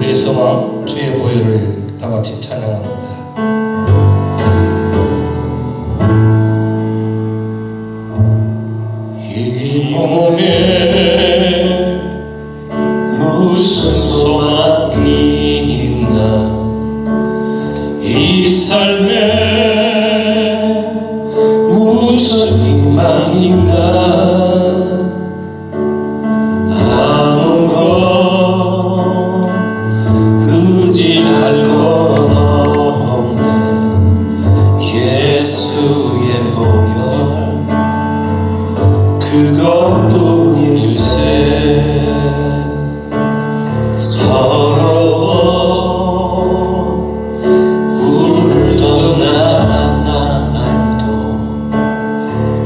우리의 소망 주의 보혈을 다같이 찬양합니다. 이 몸에 무슨 소망이 있나, 이 삶에 무슨 희망인가. 그것뿐일세. 서러워 울던 날도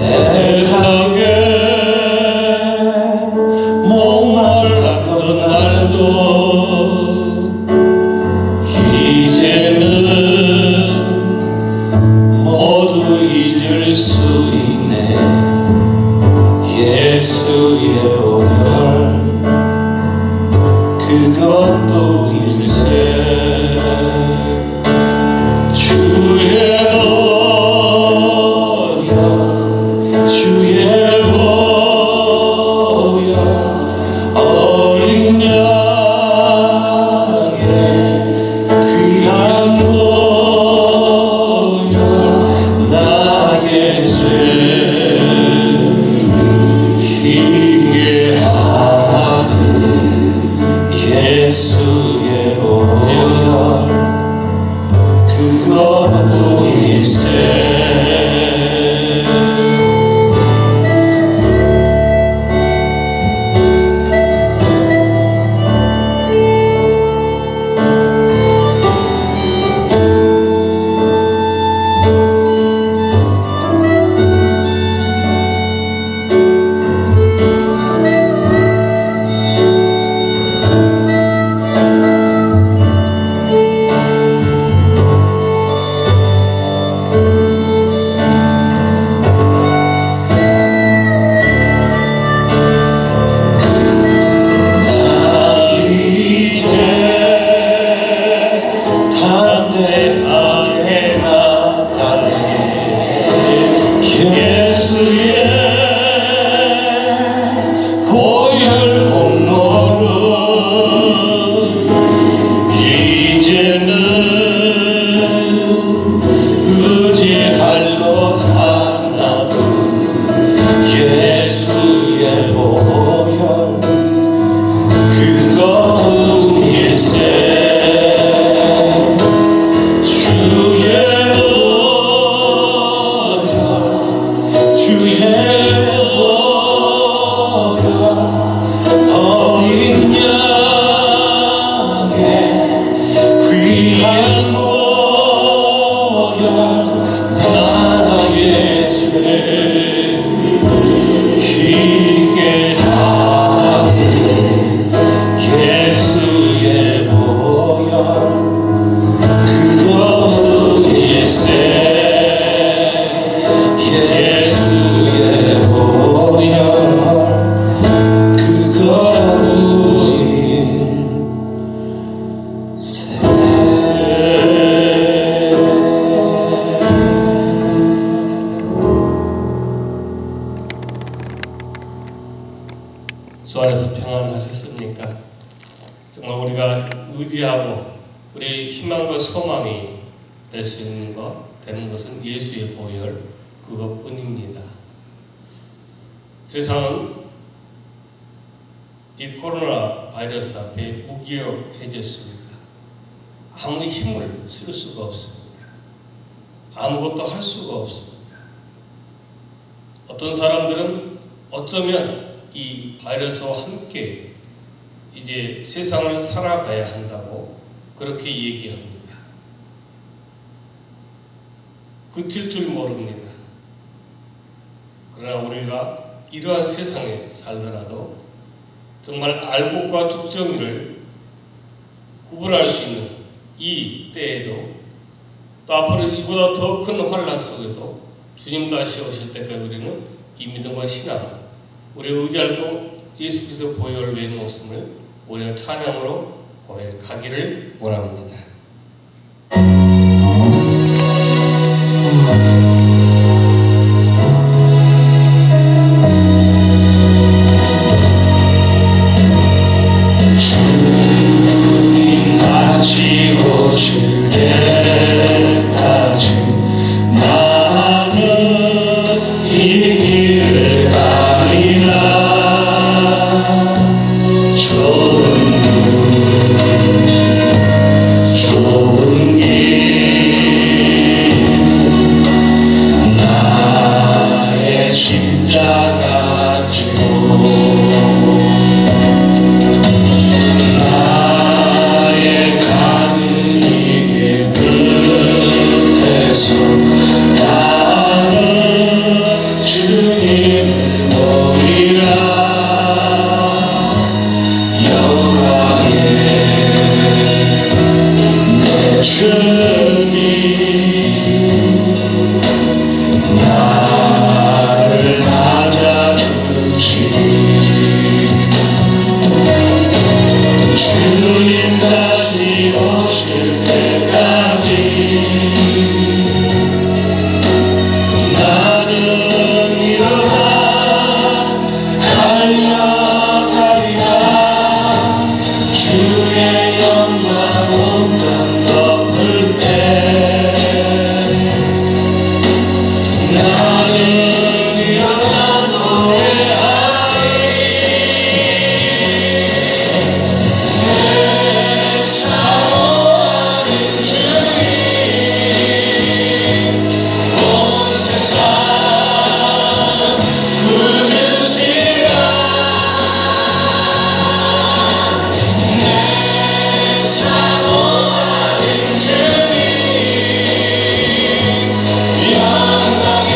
애타게 목말랐던 날도 이제는 모두 잊을 수 있네. 예수의 보혈 그것뿐일세. 주의 보혈 주의 보혈 어린 양의 귀한 보혈 나의 죄 희게 하는 예수의 보혈 그것뿐일세. 주 안에서 평안하셨습니까? 정말 우리가 의지하고 우리의 희망과 소망이 될 수 있는 되는 것은 예수의 보혈 그것뿐입니다. 세상은 이 코로나 바이러스 앞에 무기력해졌습니다. 아무 힘을 쓸 수가 없습니다. 아무것도 할 수가 없습니다. 어떤 사람들은 어쩌면 이 바이러스와 함께 이제 세상을 살아가야 한다고 그렇게 얘기합니다. 그칠 줄 모릅니다. 그러나 우리가 이러한 세상에 살더라도 정말 알곡과 죽정이를 구분할 수 있는 이 때에도 또 앞으로 이보다 더 큰 환난 속에도 주님 다시 오실 때까지 우리는 이 믿음과 신앙, 우리가 의지할 거 예수 그리스도 보혈 외에는 없음을 우리가 찬양으로 고백하기를 원합니다. 주님 다시 오실 때까지 나는 이 길을 가리라. 좋은 길 나의 십자가 지고 나의 가는 이 길 끝에서 나는 주님을 보리라. 영광의 내 주님 나를 맞아주시니 주님 다시 오실 때까지 나는 일어나 달려가리라. 주의 영광 온통 덮을 때 나는 일어나 노래하리. 내 사모하는 주님 온 세상 구주시라. 내 사모하는 주님 영광의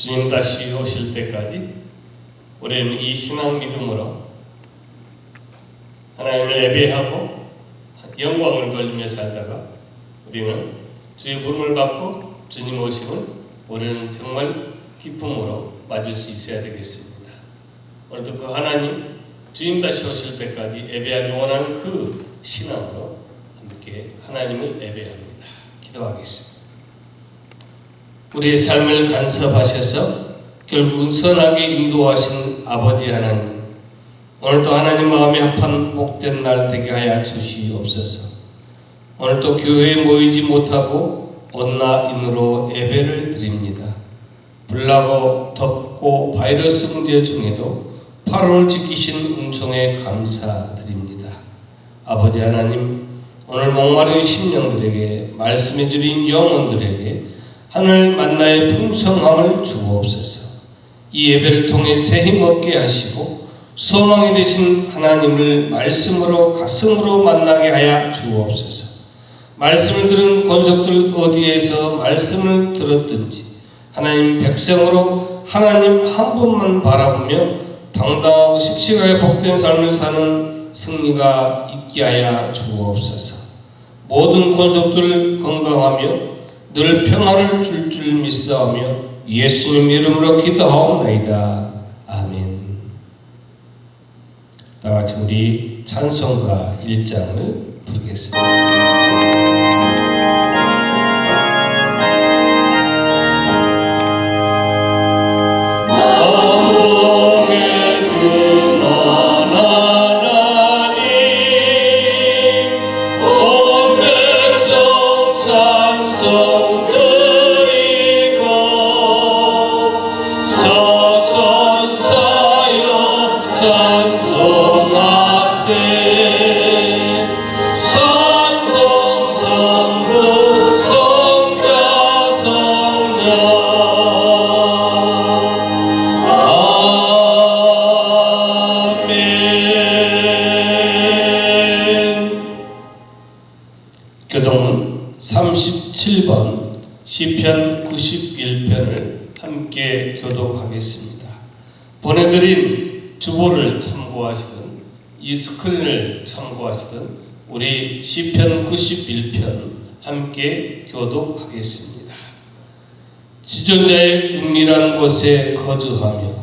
주님 다시 오실 때까지 우리는 이 신앙 믿음으로 하나님을 예배하고 영광을 돌리며 살다가 우리는 주의 부름을 받고 주님 오심을 우리는 정말 기쁨으로 맞을 수 있어야 되겠습니다. 오늘도 그 하나님 주님 다시 오실 때까지 예배하기 원하는 그 신앙으로 함께 하나님을 예배합니다. 기도하겠습니다. 우리의 삶을 간섭하셔서 결국은 선하게 인도하신 아버지 하나님, 오늘도 하나님 마음이 합한 복된 날 되게 하여 주시옵소서. 오늘도 교회에 모이지 못하고 온라인으로 예배를 드립니다. 불나고 덥고 바이러스 문제 중에도 8월 지키신 은총에 감사드립니다. 아버지 하나님, 오늘 목마른 심령들에게 말씀해 주린 영혼들에게 하늘 만나의 풍성함을 주옵소서. 이 예배를 통해 새 힘 얻게 하시고 소망이 되신 하나님을 말씀으로 가슴으로 만나게 하여 주옵소서. 말씀을 들은 권속들 어디에서 말씀을 들었든지 하나님 백성으로 하나님 한 분만 바라보며 당당하고 씩씩하게 복된 삶을 사는 승리가 있게 하여 주옵소서. 모든 권속들 건강하며 늘 평안을 줄 믿사오며 예수님 이름으로 기도하옵나이다. 아멘. 다같이 우리 찬송가 1장을 부르겠습니다. 교동은 37번 시편 91편을 함께 교독하겠습니다. 보내드린 주보를 참고하시든 이 스크린을 참고하시든 우리 시편 91편 함께 교독하겠습니다. 지존자의 은밀한 곳에 거주하며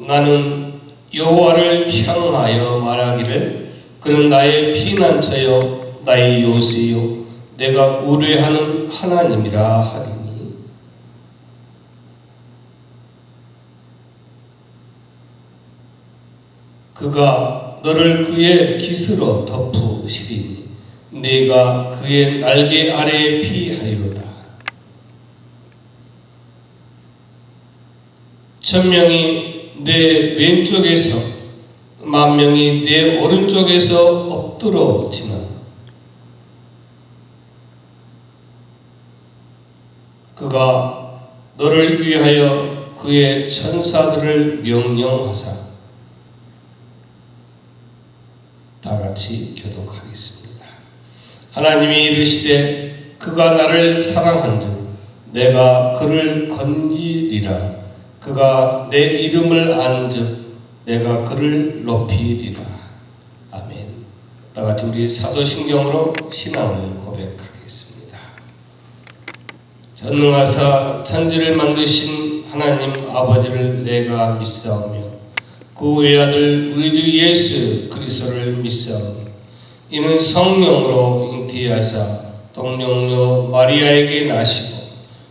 나는 여호와를 향하여 말하기를 그는 나의 피난처요 나의 요새요 내가 우려하는 하나님이라 하리니 그가 너를 그의 깃으로 덮으시리니 네가 그의 날개 아래에 피하리로다. 천명이 내 왼쪽에서 만명이 내 오른쪽에서 엎드러지나 그가 너를 위하여 그의 천사들을 명령하사 다같이 교독하겠습니다. 하나님이 이르시되 그가 나를 사랑한즉 내가 그를 건지리라. 그가 내 이름을 안즉 내가 그를 높이리라. 아멘. 다같이 우리 사도신경으로 신앙을 고백하겠습니다. 전능하사 천지를 만드신 하나님 아버지를 내가 믿사오며 그 외아들 우리 주 예수 그리스도를 믿사오니 이는 성령으로 잉태하사 동정녀 마리아에게 나시고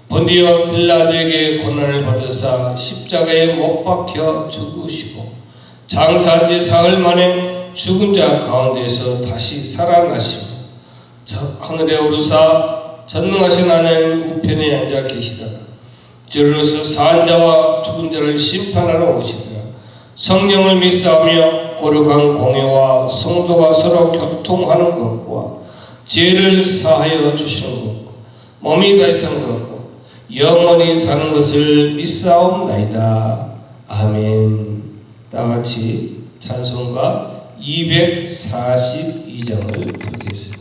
본디오 빌라도에게 고난을 받으사 십자가에 못 박혀 죽으시고 장사한 지 사흘 만에 죽은 자 가운데서 다시 살아나시고 하늘에 오르사 전능하신 하나님 우편에 앉아 계시다가 저리로서 사한 자와 죽은 자를 심판하러 오시더라. 성령을 믿사오며 거룩한 공회와 성도가 서로 교통하는 것과 죄를 사하여 주시는 것과 몸이 다시 사는 것과 영원히 사는 것을 믿사옵나이다. 아멘. 다같이 찬송가 242장을 부르겠습니다.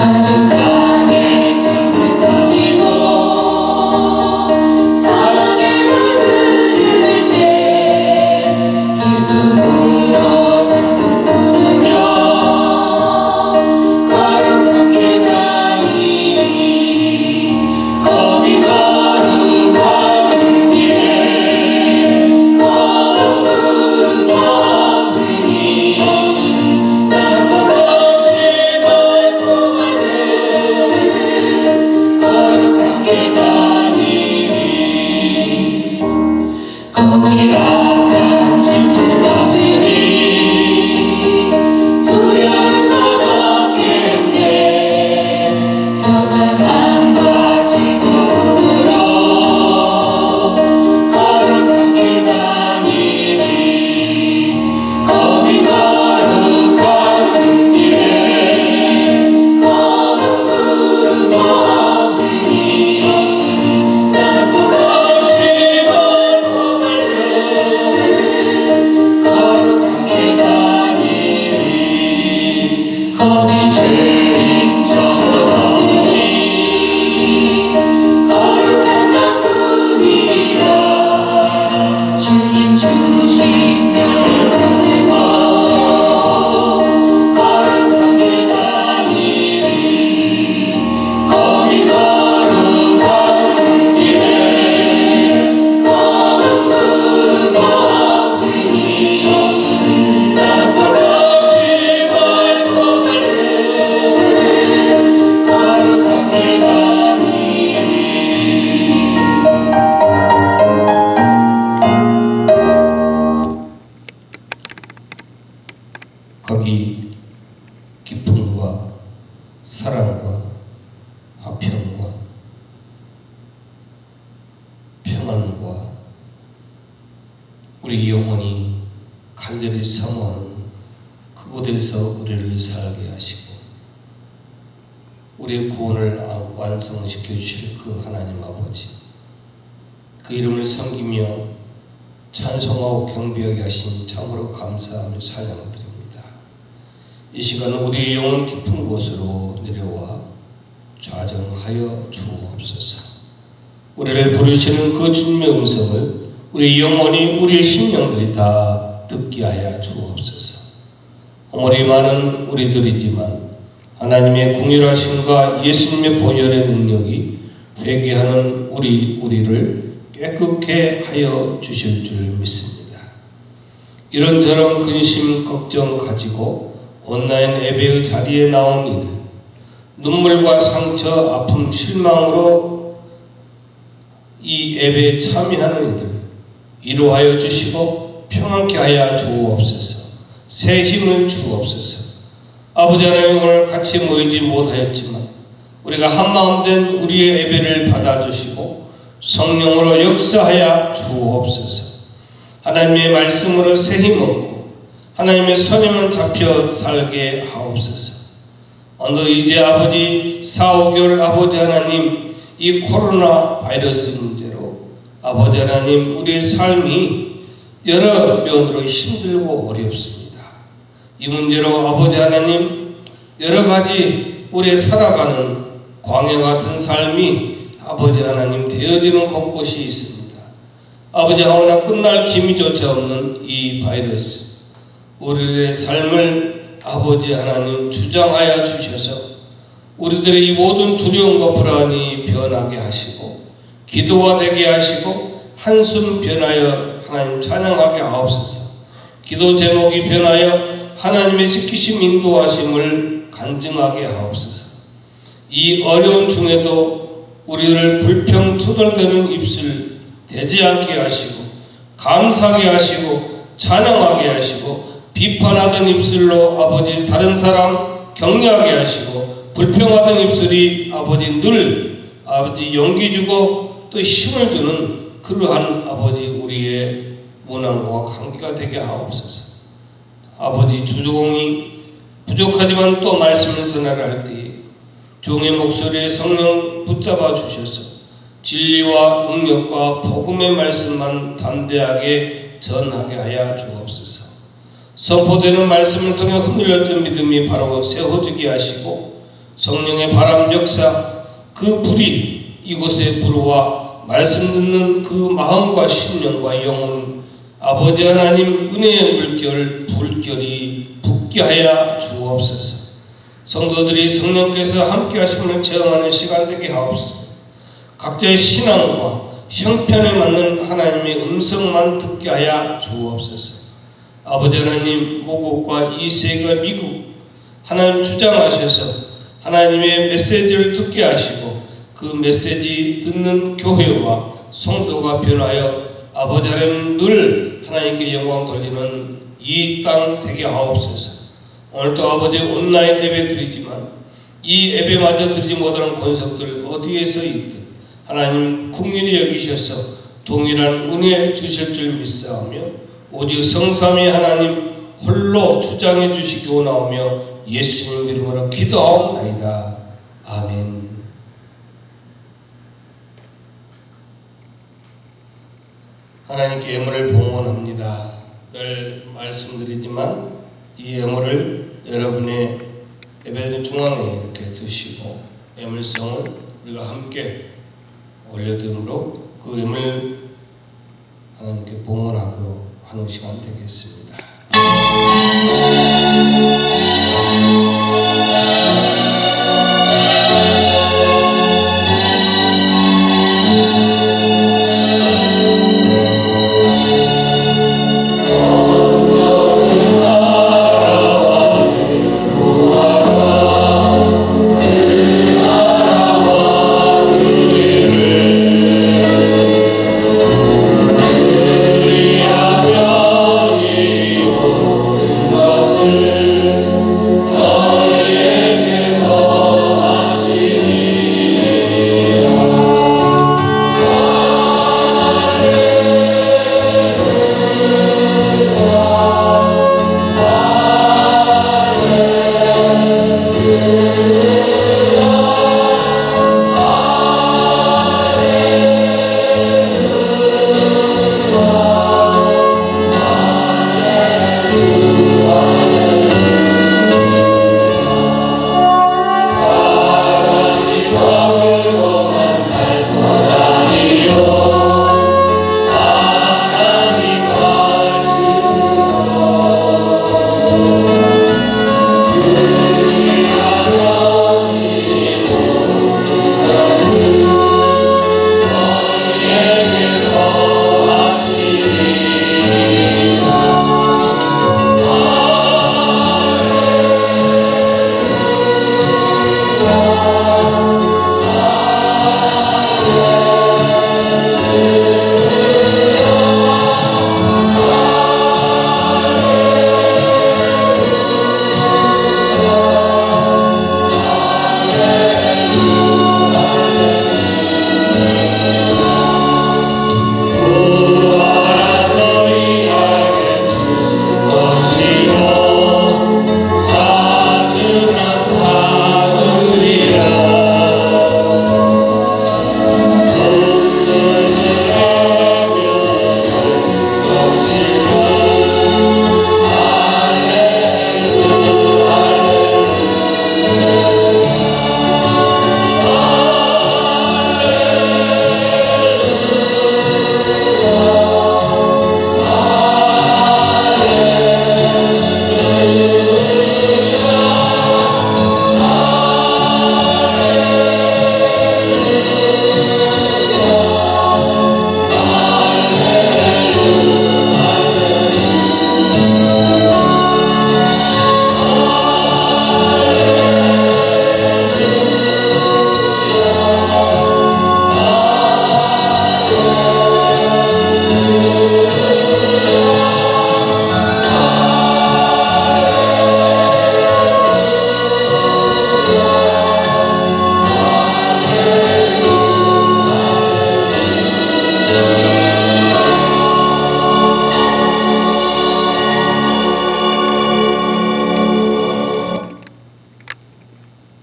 마른 땅에 숨을 터지고 사랑의 물 흐를 때 기쁨으로 찬송 부르며 거룩한 길 가니 거기 거룩한 그 길에 거룩 물 없으니 나보고 거룩한 길 다니니 거기 악한 짓은 없으니 두려울 것 없겠네 평안함과 즐거움으로 거룩한 길 다니니 거기 거룩한 그 길에 거룩 물 없으니 나보고 심한 거룩한 길 다니니 거기 죄인 정 없으니 거룩한 작품이라 주님 주신 명을 쓰고 거룩한 길 다니니 거기 거룩한 그 길에 거룩 물 없으니 나보고 심한 거룩한 길 다니니 거기 기쁨과 사랑과 화평과 평안과 우리 영혼이 간절히 사모하는 그곳에서 우리를 살게 하시고 우리의 구원을 완성시켜 주실 그 하나님 아버지, 그 이름을 섬기며 찬송하고 경배하게 하신 참으로 감사하며 찬양드립니다. 이 시간은 우리의 영혼 깊은 곳으로 내려와 좌정하여 주옵소서. 우리를 부르시는 그 주님의 음성을 우리 영혼이, 우리의 심령들이 다 듣게 하여 주옵소서. 아무리 많은 우리들이지만 하나님의 궁휼하심과 예수님의 보혈의 능력이 회개하는 우리를 깨끗게 하여 주실 줄 믿습니다. 이런저런 근심, 걱정 가지고 온라인 예배의 자리에 나온 이들, 눈물과 상처, 아픔, 실망으로 이 예배에 참여하는 이들 위로하여 주시고 평안케 하여 주옵소서. 새 힘을 주옵소서. 아버지 하나님, 오늘 같이 모이지 못하였지만 우리가 한마음 된 우리의 예배를 받아주시고 성령으로 역사하여 주옵소서. 하나님의 말씀으로 새 힘 얻고 하나님의 손에만 잡혀 살게 하옵소서. 어느 이제 아버지 4-5개월 아버지 하나님, 이 코로나 바이러스 문제로 아버지 하나님, 우리의 삶이 여러 면으로 힘들고 어렵습니다. 이 문제로 아버지 하나님, 여러 가지 우리의 살아가는 광야 같은 삶이 아버지 하나님 되어지는 곳곳이 있습니다. 아버지 하오나 끝날 기미조차 없는 이 바이러스, 우리의 삶을 아버지 하나님 주장하여 주셔서 우리들의 이 모든 두려움과 불안이 변하게 하시고 기도가 되게 하시고 한숨 변하여 하나님 찬양하게 하옵소서. 기도 제목이 변하여 하나님의 지키심 인도하심을 간증하게 하옵소서. 이 어려운 중에도 우리를 불평 투덜대는 입술 되지 않게 하시고 감사하게 하시고 찬양하게 하시고 비판하던 입술로 아버지 다른 사람 격려하게 하시고 불평하던 입술이 아버지 늘 아버지 용기 주고 또 힘을 주는 그러한 아버지 우리의 문안과 관계가 되게 하옵소서. 아버지 주종이 부족하지만 또 말씀을 전하할 때에 종의 목소리에 성령 붙잡아 주셔서 진리와 능력과 복음의 말씀만 담대하게 전하게 하여 주옵소서. 선포되는 말씀을 통해 흔들렸던 믿음이 바로 세워지게 하시고 성령의 바람 역사, 그 불이 이곳에 불어와 말씀 듣는 그 마음과 심령과 영혼, 아버지 하나님 은혜의 물결 불결이 붙게 하여 주옵소서. 성도들이 성령께서 함께 하심을 체험하는 시간 되게 하옵소서. 각자의 신앙과 형편에 맞는 하나님의 음성만 듣게 하여 주옵소서. 아버지 하나님, 모국과 이 세계와 미국 하나님 주장하셔서 하나님의 메시지를 듣게 하시고 그 메시지 듣는 교회와 성도가 변하여 아버지 하나님 늘 하나님께 영광 돌리는 이 땅 되게 하옵소서. 오늘도 아버지 온라인 예배 드리지만 이 예배마저 드리지 못하는 권속들 어디에서 있든 하나님 국민이 여기셔서 동일한 은혜 주실 줄 믿사오며 오직 성삼위 하나님 홀로 주장해 주시기 원하오며 예수님 이름으로 기도하옵나이다. 아멘. 하나님께 예물을 봉헌합니다. 늘 말씀드리지만 이 예물을 여러분의 예배드린 중앙에 이렇게 두시고 예물성을 우리가 함께 올려드림으로 그 예물 하나님께 봉헌하고 하는 시간 되겠습니다.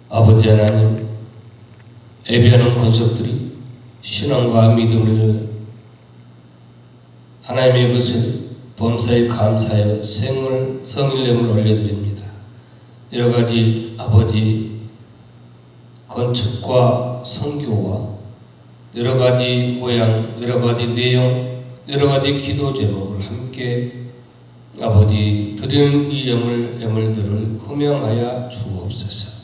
아버지 하나님, 예배하는 권속들이 신앙과 믿음을 하나님의 것을 범사에 감사하여 성일렘을 올려드립니다. 여러 가지 아버지 건축과 선교와 여러 가지 모양, 여러 가지 내용, 여러 가지 기도 제목을 함께 아버지 드리는 이 예물들을 흠양하여 주옵소서.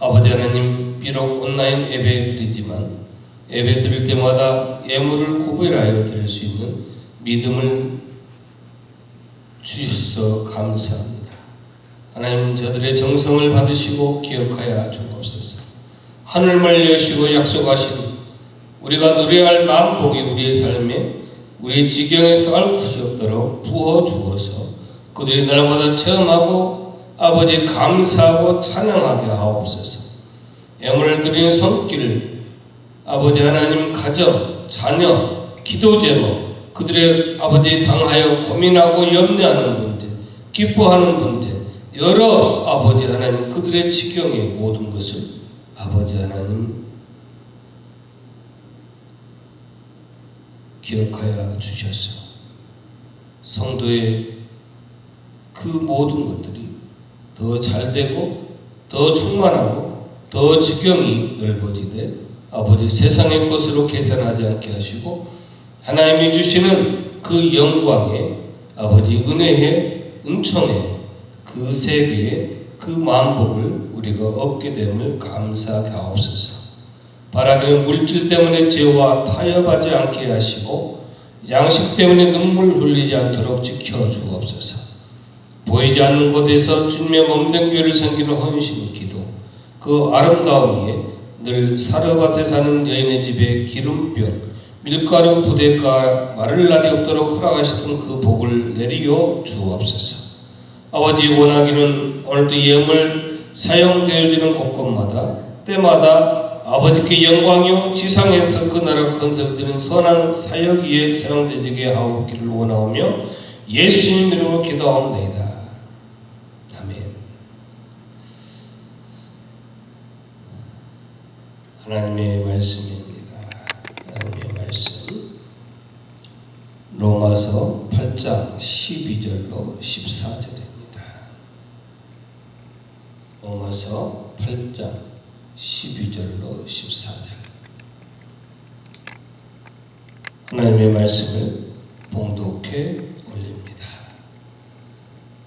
아버지 하나님, 비록 온라인 예배 드리지만 예배 드릴 때마다 예물을 구별하여 드릴 수 있는 믿음을 주셔서 감사합니다. 하나님, 저들의 정성을 받으시고 기억하여 주옵소서. 하늘을 여시고 약속하신 우리가 누려야 할 만복이 우리의 삶에 우리의 지경에서 알 곳이 없도록 부어주어서 그들이 날마다 체험하고 아버지 감사하고 찬양하게 하옵소서. 예물을 드리는 손길, 아버지 하나님 가정, 자녀, 기도 제목, 그들의 아버지 당하여 고민하고 염려하는 문제, 기뻐하는 문제, 여러 아버지 하나님 그들의 지경의 모든 것을 아버지 하나님 기억하여 주셔서 성도의 그 모든 것들이 더 잘되고 더 충만하고 더 지경이 넓어지되 아버지 세상의 것으로 계산하지 않게 하시고 하나님이 주시는 그 영광의 아버지 은혜의 은총의 그 세계의 그 만복을 우리가 얻게 됨을 감사하게 하옵소서. 바라기는 물질 때문에 죄와 타협하지 않게 하시고 양식 때문에 눈물 흘리지 않도록 지켜주옵소서. 보이지 않는 곳에서 주님의 몸된 교회를 섬기는 헌신 기도, 그 아름다움 위에 늘 사르밧에 사는 여인의 집에 기름병, 밀가루 부대가 마를 날이 없도록 허락하시던 그 복을 내리어 주옵소서. 아버지 원하기는 오늘도 예물 사용되어지는 곳곳마다 때마다 아버지께 영광이요 지상에서 그 나라 건설되는 선한 사역 위에 사용되게 하옵기를 원하오며 예수님 이름으로 기도하옵나이다. 아멘. 하나님의 말씀입니다. 하나님의 말씀 로마서 8장 12절로 14절입니다. 로마서 8장 12절로 14절 하나님의 말씀을 봉독해 올립니다.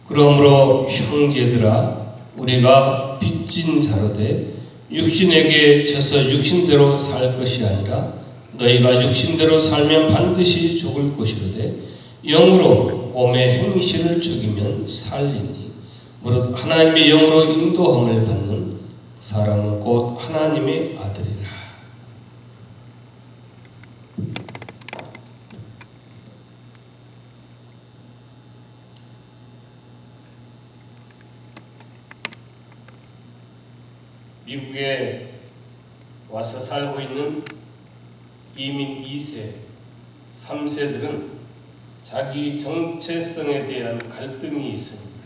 그러므로 형제들아 우리가 빚진 자로 돼 육신에게 져서 육신대로 살 것이 아니라 너희가 육신대로 살면 반드시 죽을 것이로되 영으로 몸의 행실을 죽이면 살리니 무릇 하나님의 영으로 인도함을 받는 사람은 곧 하나님의 아들이라. 미국에 와서 살고 있는 이민 2세, 3세들은 자기 정체성에 대한 갈등이 있습니다.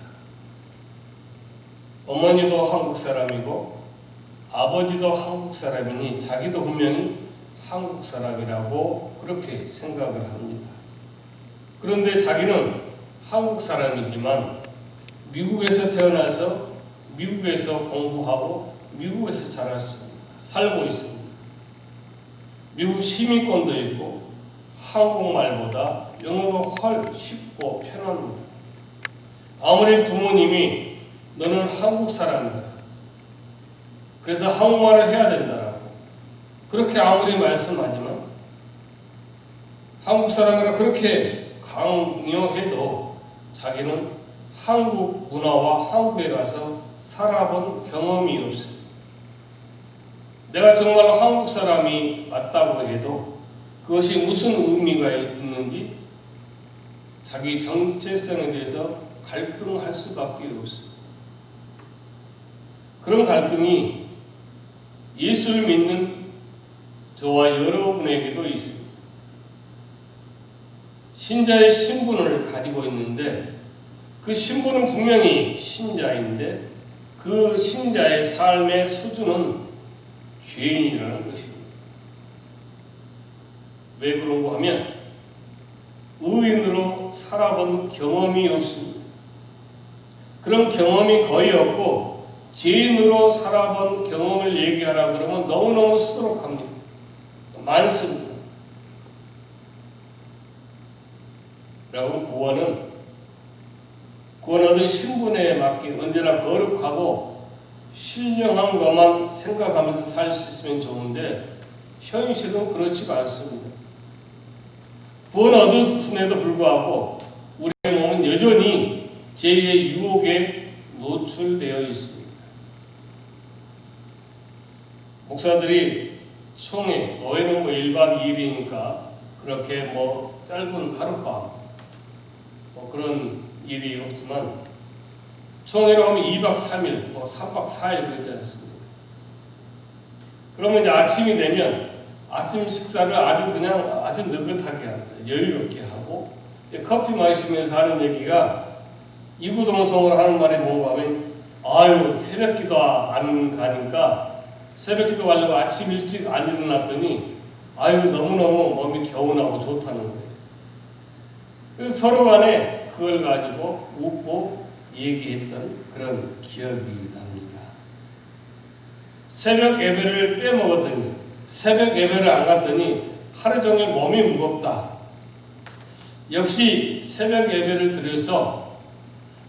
어머니도 한국 사람이고 아버지도 한국 사람이니 자기도 분명히 한국 사람이라고 그렇게 생각을 합니다. 그런데 자기는 한국 사람이지만 미국에서 태어나서 미국에서 공부하고 미국에서 자랐습니다. 살고 있습니다. 미국 시민권도 있고 한국말보다 영어가 훨 쉽고 편합니다. 아무리 부모님이 너는 한국 사람이다. 그래서 한국말을 해야 된다라고 그렇게 아무리 말씀하지만 한국 사람이라 그렇게 강요해도 자기는 한국 문화와 한국에 가서 살아본 경험이 없습니다. 내가 정말로 한국 사람이 맞다고 해도 그것이 무슨 의미가 있는지 자기 정체성에 대해서 갈등할 수밖에 없습니다. 그런 갈등이 예수를 믿는 저와 여러분에게도 있습니다. 신자의 신분을 가지고 있는데 그 신분은 분명히 신자인데 그 신자의 삶의 수준은 죄인이라는 것입니다. 왜 그런가 하면 의인으로 살아본 경험이 없습니다. 그런 경험이 거의 없고 죄인으로 살아본 경험을 얘기하라 그러면 너무너무 수두룩합니다. 많습니다. 여러분, 구원 얻은 신분에 맞게 언제나 거룩하고 신령한 것만 생각하면서 살 수 있으면 좋은데 현실은 그렇지가 않습니다. 구원 얻었음에도 불구하고 우리의 몸은 여전히 죄의 유혹에 노출되어 있습니다. 목사들이 총회, 노예는 1박 2일이니까 그렇게 짧은 하룻밤 그런 일이 없지만 총회로 하면 2박 3일, 3박 4일 그러지 않습니까? 그러면 이제 아침이 되면 아침 식사를 아주 느긋하게 합니다. 여유롭게 하고 커피 마시면서 하는 얘기가 이구동성을 하는 말이 뭔가 하면 새벽기도 안 가니까 새벽기도 가려고 아침 일찍 안 일어났더니 너무너무 몸이 개운하고 좋다는 거예요. 그래서 서로 간에 그걸 가지고 웃고 얘기했던 그런 기억이 납니다. 새벽 예배를 빼먹었더니 새벽 예배를 안 갔더니 하루 종일 몸이 무겁다. 역시 새벽 예배를 드려서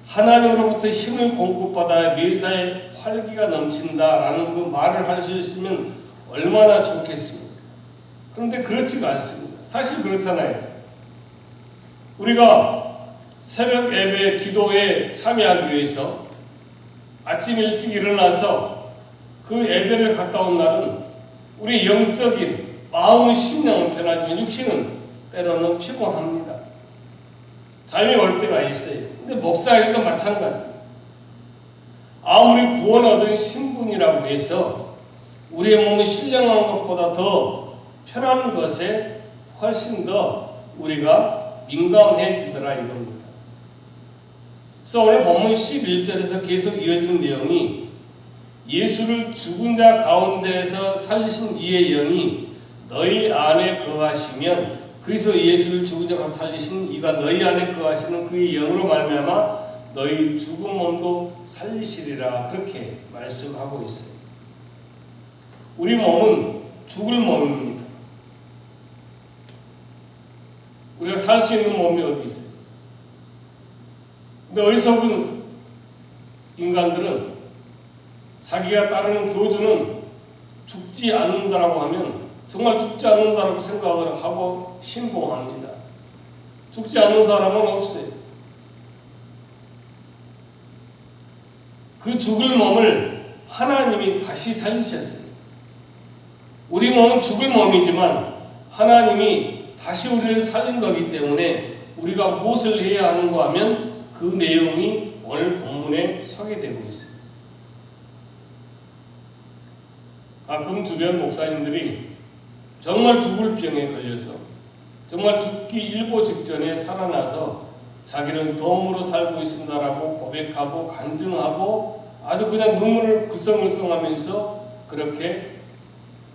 하나님으로부터 힘을 공급받아 매사에 활기가 넘친다라는 그 말을 할 수 있으면 얼마나 좋겠습니까? 그런데 그렇지가 않습니다. 사실 그렇잖아요. 우리가 새벽 예배 기도에 참여하기 위해서 아침 일찍 일어나서 그 예배를 갔다 온 날은 우리 영적인 마음의 심령은 편하지만 육신은 때로는 피곤합니다. 잠이 올 때가 있어요. 근데 목사에게도 마찬가지입니다. 아무리 구원 얻은 신분이라고 해서 우리의 몸이 신령한 것보다 더 편한 것에 훨씬 더 우리가 민감해지더라 이겁니다. 그래서 오늘 본문 11절에서 계속 이어지는 내용이 예수를 죽은 자 가운데에서 살리신 이의 영이 너희 안에 거하시면, 그래서 예수를 죽은 자 가운데 살리신 이가 너희 안에 거하시는 그의 영으로 말미암아 너희 죽은 몸도 살리시리라, 그렇게 말씀하고 있어요. 우리 몸은 죽을 몸입니다. 우리가 살 수 있는 몸이 어디 있어요? 근데 어리석은 인간들은 자기가 따르는 교주는 죽지 않는다라고 하면 정말 죽지 않는다라고 생각을 하고 신봉합니다. 죽지 않는 사람은 없어요. 그 죽을 몸을 하나님이 다시 살리셨어요. 우리 몸은 죽을 몸이지만 하나님이 다시 우리를 살린 거기 때문에 우리가 무엇을 해야 하는가 하면 그 내용이 오늘 본문에 소개되고 있습니다. 가끔 주변 목사님들이 정말 죽을 병에 걸려서 정말 죽기 일보 직전에 살아나서 자기는 덤으로 살고 있습니다라고 고백하고 간증하고 아주 그냥 눈물을 글썽글썽하면서 그렇게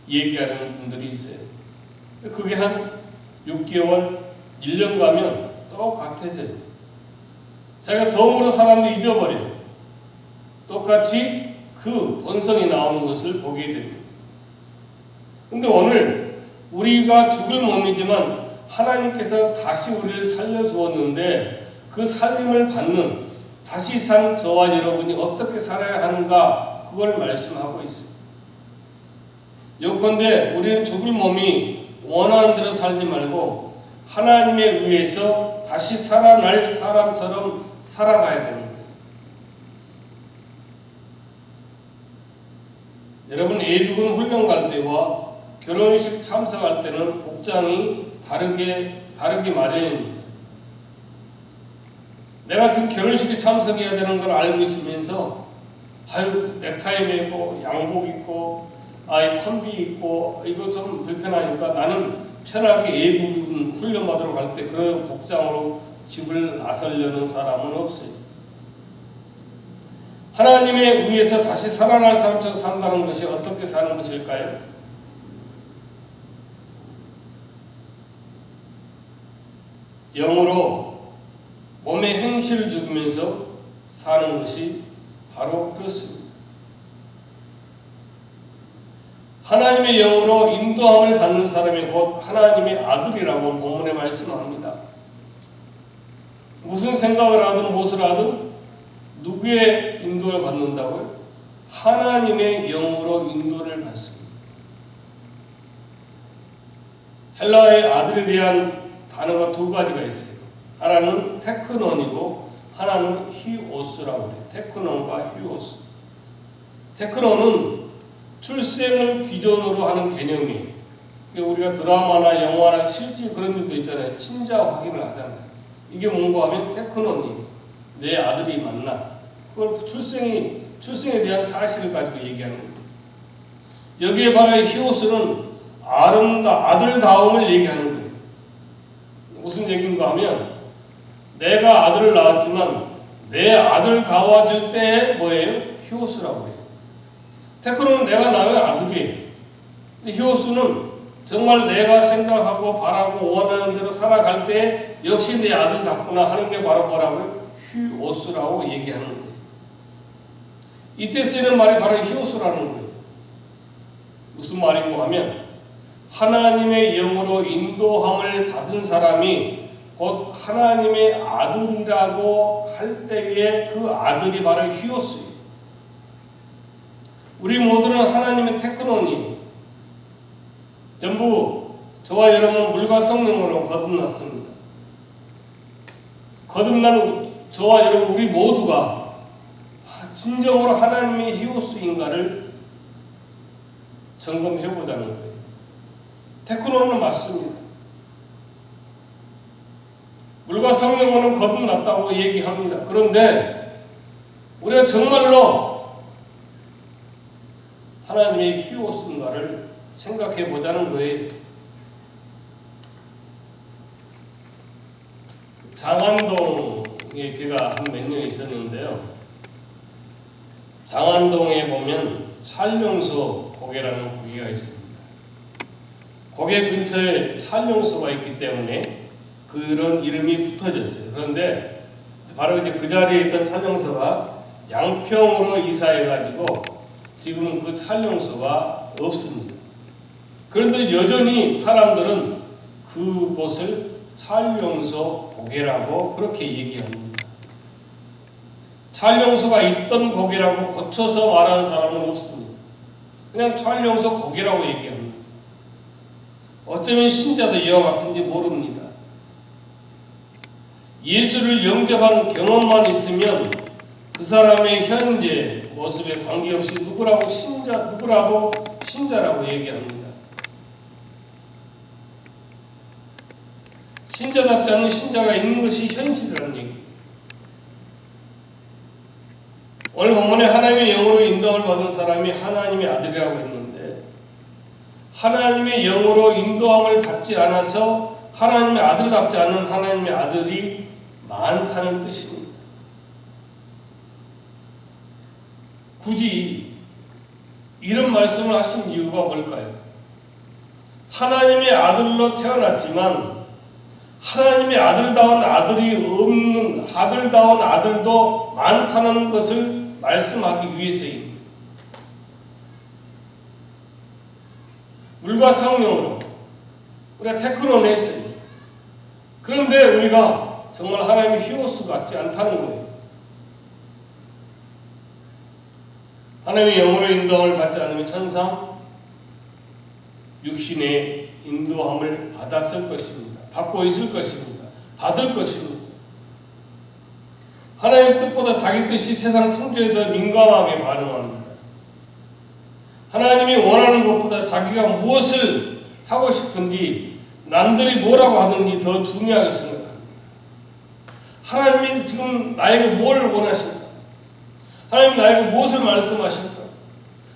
얘기하는 분들이 있어요. 그게 한 6개월, 1년 가면 똑같아져요. 자기가 덤으로 살았는데 잊어버려요. 똑같이 그 본성이 나오는 것을 보게 됩니다. 근데 오늘 우리가 죽을 몸이지만 하나님께서 다시 우리를 살려주었는데 그 살림을 받는 다시 산 저와 여러분이 어떻게 살아야 하는가, 그걸 말씀하고 있습니다. 요컨대 우리는 죽을 몸이 원하는 대로 살지 말고 하나님에 의해서 다시 살아날 사람처럼 살아가야 됩니다. 여러분, 예비군 훈련 갈 때와 결혼식 참석할 때는 복장이 다르기 마련입니다. 내가 지금 결혼식에 참석해야 되는 걸 알고 있으면서 넥타이 매고 양복 입고 컴비 입고 이거 좀 불편하니까 나는 편하게 예비군 훈련 받으러 갈 때 그런 복장으로 집을 나서려는 사람은 없어요. 하나님에 의해서 다시 살아날 사람처럼 산다는 것이 어떻게 사는 것일까요? 영으로 몸의 행실을 죽이면서 사는 것이 바로 그렇습니다. 하나님의 영으로 인도함을 받는 사람이 곧 하나님의 아들이라고 본문에 말씀합니다. 무슨 생각을 하든 무엇을 하든 누구의 인도를 받는다고요? 하나님의 영으로 인도를 받습니다. 헬라어의 아들에 대한 단어가 두 가지가 있어요. 하나는 테크논이고 하나는 히오스라고 해요. 테크논과 히오스. 테크논은 출생을 기존으로 하는 개념이에요. 우리가 드라마나 영화나 실제 그런 일도 있잖아요. 친자 확인을 하잖아요. 이게 뭔가 하면 테크논이 내 아들이 맞나? 그걸 출생에 대한 사실을 가지고 얘기하는 거예요. 여기에 반해 히오스는 아들다움을 얘기하는 거예요. 무슨 얘기인가 하면 내가 아들을 낳았지만 내 아들다워질 때 뭐예요? 히오스라고 해요. 테크논은 내가 낳은 아들이에요. 근데 히오스는 정말 내가 생각하고 바라고 원하는 대로 살아갈 때 역시 내 아들답구나 하는 게 바로 뭐라고요? 히오스라고 얘기하는 거예요. 이때 쓰는 말이 바로 히오스라는 거예요. 무슨 말인고 하면 하나님의 영으로 인도함을 받은 사람이 곧 하나님의 아들이라고 할 때에 그 아들이 바로 히오스예요. 우리 모두는 하나님의 테크논이에요. 전부 저와 여러분은 물과 성령으로 거듭났습니다. 거듭난 저와 여러분 우리 모두가 진정으로 하나님의 히오스인가를 점검해보자는 거예요. 테크논은 맞습니다. 물과 성령으로는 거듭났다고 얘기합니다. 그런데 우리가 정말로 하나님의 히오스인가를 생각해 보자는 거예요. 장안동에 제가 한 몇 년 있었는데요. 장안동에 보면 찰용소 고개라는 고개가 있습니다. 고개 근처에 찰용소가 있기 때문에 그런 이름이 붙어졌어요. 그런데 바로 이제 그 자리에 있던 찰용소가 양평으로 이사해가지고 지금은 그 찰용소가 없습니다. 그런데 여전히 사람들은 그곳을 찰용소 고개라고 그렇게 얘기합니다. 찰용소가 있던 고개라고 고쳐서 말하는 사람은 없습니다. 그냥 찰용소 고개라고 얘기합니다. 어쩌면 신자도 이와 같은지 모릅니다. 예수를 영접한 경험만 있으면 그 사람의 현재 모습에 관계없이 누구라도 신자라고 얘기합니다. 신자답지 않은 신자가 있는 것이 현실이라는 얘기. 오늘 본문에 하나님의 영으로 인도함을 받은 사람이 하나님의 아들이라고 했는데 하나님의 영으로 인도함을 받지 않아서 하나님의 아들답지 않은 하나님의 아들이 많다는 뜻입니다. 굳이 이런 말씀을 하신 이유가 뭘까요? 하나님의 아들로 태어났지만 하나님의 아들다운 아들이 없는 아들다운 아들도 많다는 것을 말씀하기 위해서입니다. 물과 성령으로 우리가 테크논을 했습니다. 그런데 우리가 정말 하나님의 히오스 같지 않다는 거예요. 하나님의 영으로 인도함을 받지 않으면 천상 육신의 인도함을 받았을 것입니다. 받고 있을 것입니다. 받을 것입니다. 하나님 뜻보다 자기 뜻이 세상 통제에 더 민감하게 반응합니다. 하나님이 원하는 것보다 자기가 무엇을 하고 싶은지 남들이 뭐라고 하든지 더 중요하게 생각합니다. 하나님이 지금 나에게 뭘 원하실까? 하나님 나에게 무엇을 말씀하실까?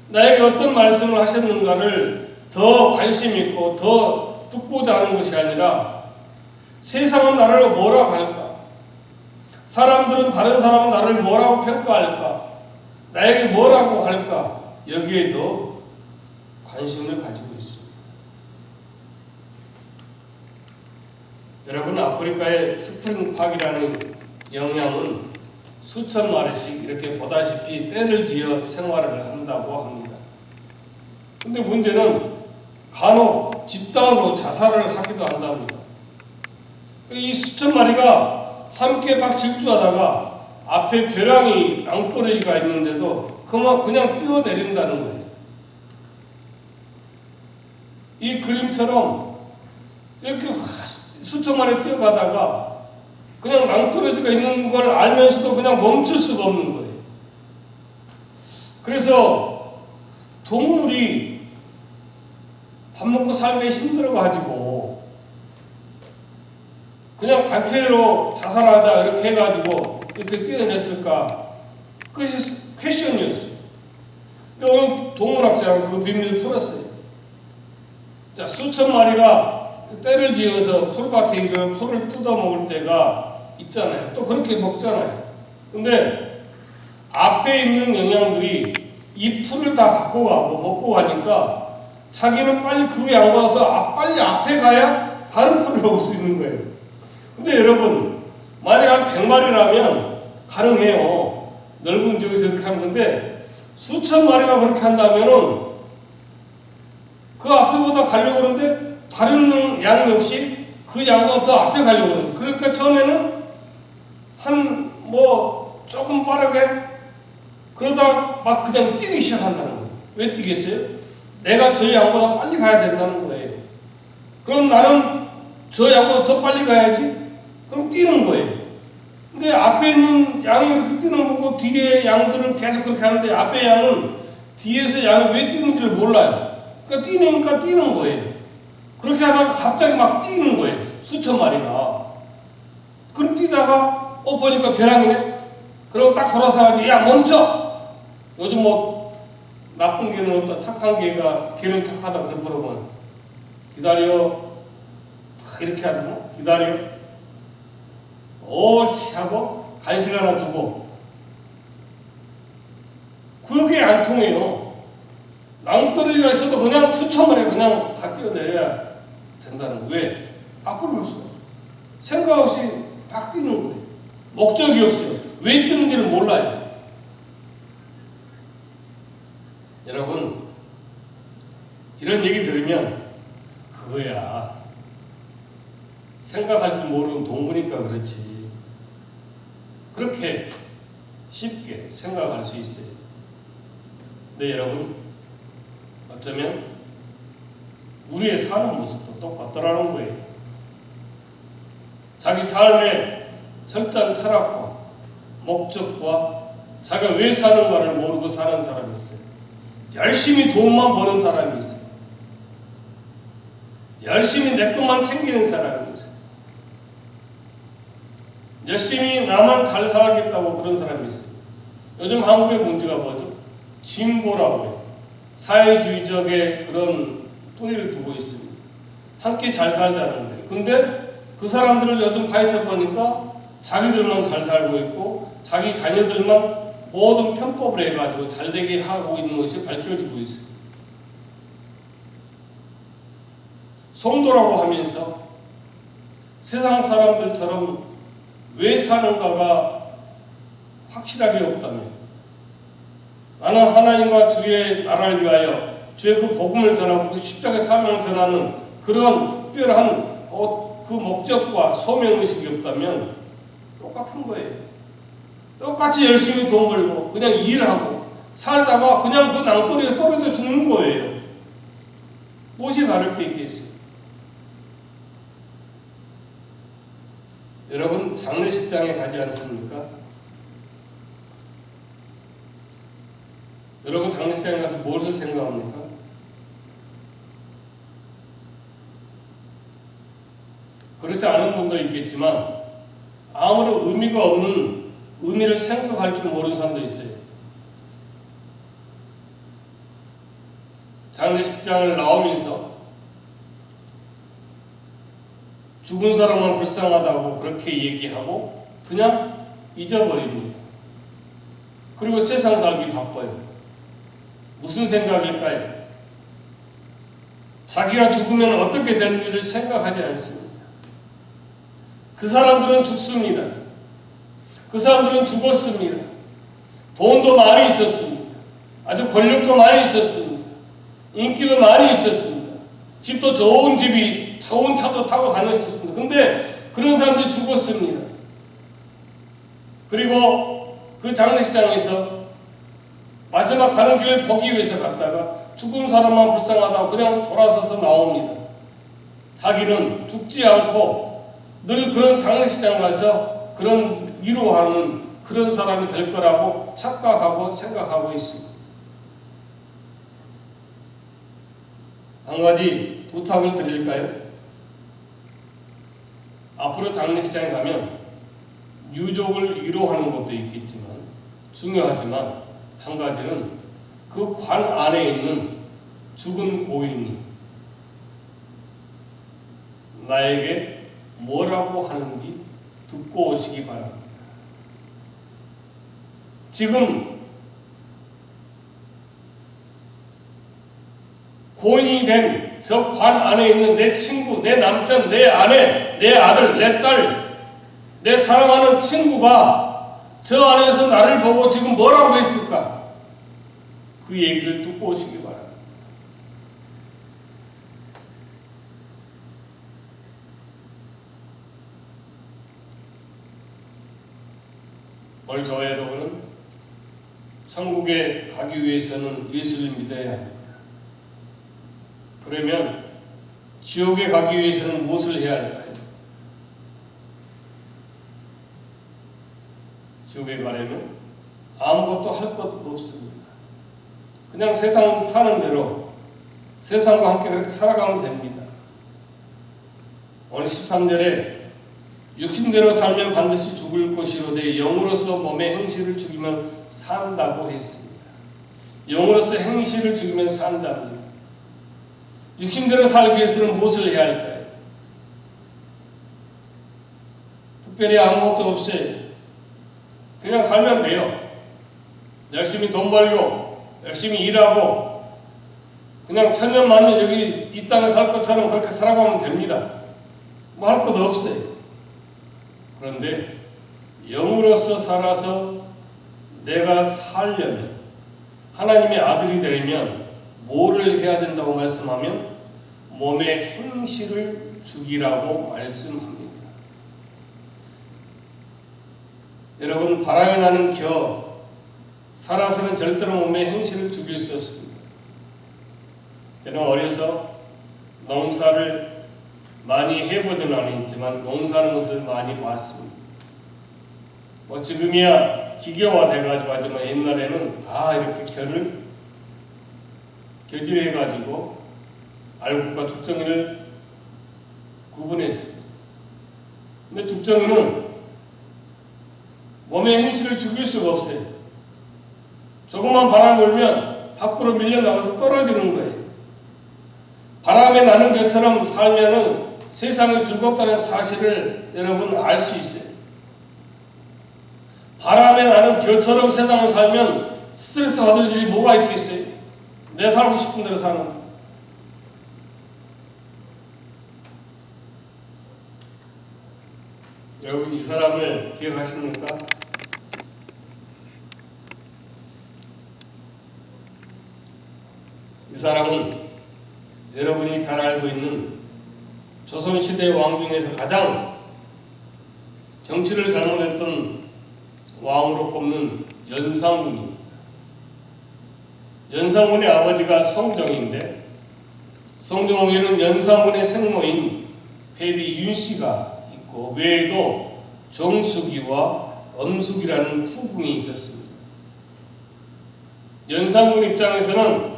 나에게 어떤 말씀을 하셨는가를 더 관심 있고 더 듣고자 하는 것이 아니라 세상은 나를 뭐라고 할까? 사람들은 다른 사람은 나를 뭐라고 평가할까? 나에게 뭐라고 할까? 여기에 더 관심을 가지고 있습니다. 여러분, 아프리카의 스프링팍이라는 영양은 수천 마리씩 이렇게 보다시피 떼를 지어 생활을 한다고 합니다. 근데 문제는 간혹 집단으로 자살을 하기도 한답니다. 이 수천 마리가 함께 막 질주하다가 앞에 벼랑이 낭떠러지가 있는데도 그냥 뛰어내린다는 거예요. 이 그림처럼 이렇게 수천 마리 뛰어가다가 그냥 낭떠러지가 있는 걸 알면서도 그냥 멈출 수가 없는 거예요. 그래서 동물이 밥 먹고 살기 힘들어가지고 그냥 단체로 자살하자 이렇게 해가지고 이렇게 뛰어냈을까? 그것이 퀘션이었어요. 근데 오늘 동물학자가 그 비밀을 풀었어요. 자, 수천 마리가 때를 지어서 풀밭에 이런 풀을 뜯어먹을 때가 있잖아요. 또 그렇게 먹잖아요. 근데 앞에 있는 영양들이 이 풀을 다 갖고 가고 먹고 가니까 자기는 빨리 그 양보다 더 빨리 앞에 가야 다른 풀을 먹을 수 있는 거예요. 근데 여러분, 만약 한 100마리라면 가능해요. 넓은 지역에서 이렇게 하는 건데 수천 마리가 그렇게 한다면은 그 앞에보다 가려고 그러는데 다른 양 역시 그 양보다 더 앞에 가려고 그래요. 그러니까 처음에는 조금 빠르게 그러다 막 그냥 뛰기 시작한다는 거예요. 왜 뛰겠어요? 내가 저 양보다 빨리 가야 된다는 거예요. 그럼 나는 저 양보다 더 빨리 가야지? 그럼 뛰는 거예요. 근데 앞에 있는 양이 그렇게 뛰는 거고 뒤에 양들은 계속 그렇게 하는데 앞에 양은 뒤에서 양이 왜 뛰는지를 몰라요. 그러니까 뛰니까 뛰는 거예요. 그렇게 하다가 갑자기 막 뛰는 거예요. 수천 마리가. 그럼 뛰다가 보니까 벼랑이네. 그러고 딱 돌아서 야 멈춰. 요즘 나쁜 개는 어떤 착한 개가 개는 착하다 그러면 기다려. 이렇게 하더만 기다려. 옳지 하고 간식 하나 주고. 그게 안 통해요. 낭떠러지가 있어도 그냥 수천 마리 그냥 다 뛰어내려야 된다는 거예요. 왜? 앞으로 볼 수가 없어요. 생각 없이 막 뛰는 거예요. 목적이 없어요. 왜 뛰는지를 몰라요. 여러분, 이런 얘기 들으면 그거야. 생각할 줄 모르는 동물이니까 그렇지. 그렇게 쉽게 생각할 수 있어요. 근데 여러분, 어쩌면 우리의 사는 모습도 똑같더라는 거예요. 자기 삶의 철저한 철학과 목적과 자기가 왜 사는가를 모르고 사는 사람이 있어요. 열심히 돈만 버는 사람이 있어요. 열심히 내 것만 챙기는 사람이 있어요. 열심히 나만 잘 살겠다고 그런 사람이 있어요. 요즘 한국의 문제가 뭐죠? 진보라고 해요. 사회주의적의 그런 뿌리를 두고 있습니다. 함께 잘 살자는 거예요. 근데 그 사람들을 요즘 파헤쳐 보니까 자기들만 잘 살고 있고 자기 자녀들만 모든 편법을 해가지고 잘되게 하고 있는 것이 밝혀지고 있습니다. 성도라고 하면서 세상 사람들처럼 왜 사는가가 확실하게 없다면 나는 하나님과 주의 나라를 위하여 주의 그 복음을 전하고 그 십자가의 사명을 전하는 그런 특별한 그 목적과 소명의식이 없다면 똑같은 거예요. 똑같이 열심히 돈 벌고 그냥 일하고 살다가 그냥 그 낭떠러지에 떨어져 죽는 거예요. 무엇이 다를 게 있겠어요? 여러분 장례식장에 가지 않습니까? 여러분 장례식장에 가서 무엇을 생각합니까? 그렇지 않은 분도 있겠지만 아무런 의미가 없는 의미를 생각할 줄 모르는 사람도 있어요. 장례식장을 나오면서 죽은 사람은 불쌍하다고 그렇게 얘기하고 그냥 잊어버립니다. 그리고 세상 살기 바빠요. 무슨 생각일까요? 자기가 죽으면 어떻게 되는지를 생각하지 않습니다. 그 사람들은 죽습니다. 그 사람들은 죽었습니다. 돈도 많이 있었습니다. 아주 권력도 많이 있었습니다. 인기도 많이 있었습니다. 집도 좋은 집이 좋은 차도 타고 다녔었습니다. 근데 그런 사람들이 죽었습니다. 그리고 그 장례식장에서 마지막 가는 길을 보기 위해서 갔다가 죽은 사람만 불쌍하다고 그냥 돌아서서 나옵니다. 자기는 죽지 않고 늘 그런 장례식장 가서 그런 위로하는 그런 사람이 될 거라고 착각하고 생각하고 있습니다. 한 가지 부탁을 드릴까요? 앞으로 장례식장에 가면 유족을 위로하는 것도 있겠지만 중요하지만 한 가지는 그 관 안에 있는 죽은 고인이 나에게 뭐라고 하는지 듣고 오시기 바랍니다. 지금 고인이 된 저 관 안에 있는 내 친구, 내 남편, 내 아내, 내 아들, 내 딸, 내 사랑하는 친구가 저 안에서 나를 보고 지금 뭐라고 했을까? 그 얘기를 듣고 오시기 바랍니다. 오늘 저와 여러분은 천국에 가기 위해서는 예수를 믿어야 합니다. 그러면 지옥에 가기 위해서는 무엇을 해야 할까요? 지옥에 가려면 아무것도 할 것 없습니다. 그냥 세상 사는 대로 세상과 함께 그렇게 살아가면 됩니다. 오늘 13절에 육신대로 살면 반드시 죽을 것이로되 영으로서 몸의 행실을 죽이면 산다고 했습니다. 영으로서 행실을 죽이면 산답니다. 육신대로 살기 위해서는 무엇을 해야 할까요? 특별히 아무것도 없이 그냥 살면 돼요. 열심히 돈 벌고 열심히 일하고 그냥 천년만년 여기 이 땅에 살 것처럼 그렇게 살아가면 됩니다. 뭐 할 것도 없어요. 그런데 영으로서 살아서 내가 살려면 하나님의 아들이 되려면 뭐를 해야 된다고 말씀하면 몸의 행실을 죽이라고 말씀합니다. 여러분, 바람에 나는 겨 살아서는 절대로 몸의 행실을 죽일 수 없습니다. 저는 어려서 농사를 많이 해보지는 않았지만 농사하는 것을 많이 봤습니다. 뭐 지금이야 기계화돼가지고 하지만 옛날에는 다 이렇게 겨를 겨질해가지고 알곡과 죽정이를 구분했습니다. 근데 죽정이는 몸의 행실을 죽일 수가 없어요. 조금만 바람 불면 밖으로 밀려나가서 떨어지는 거예요. 바람에 나는 것처럼 살면은 세상이 즐겁다는 사실을 여러분 알 수 있어요. 바람에 나는 겨처럼 세상을 살면 스트레스 받을 일이 뭐가 있겠어요? 내 살고 싶은 대로 사는 거. 여러분 이 사람을 기억하십니까? 이 사람은 여러분이 잘 알고 있는 조선시대 왕 중에서 가장 정치를 잘못했던 왕으로 꼽는 연산군입니다. 연산군의 아버지가 성종인데 성종에게는 연산군의 생모인 패비 윤씨가 있고 외에도 정숙이와 엄숙이라는 후궁이 있었습니다. 연산군 입장에서는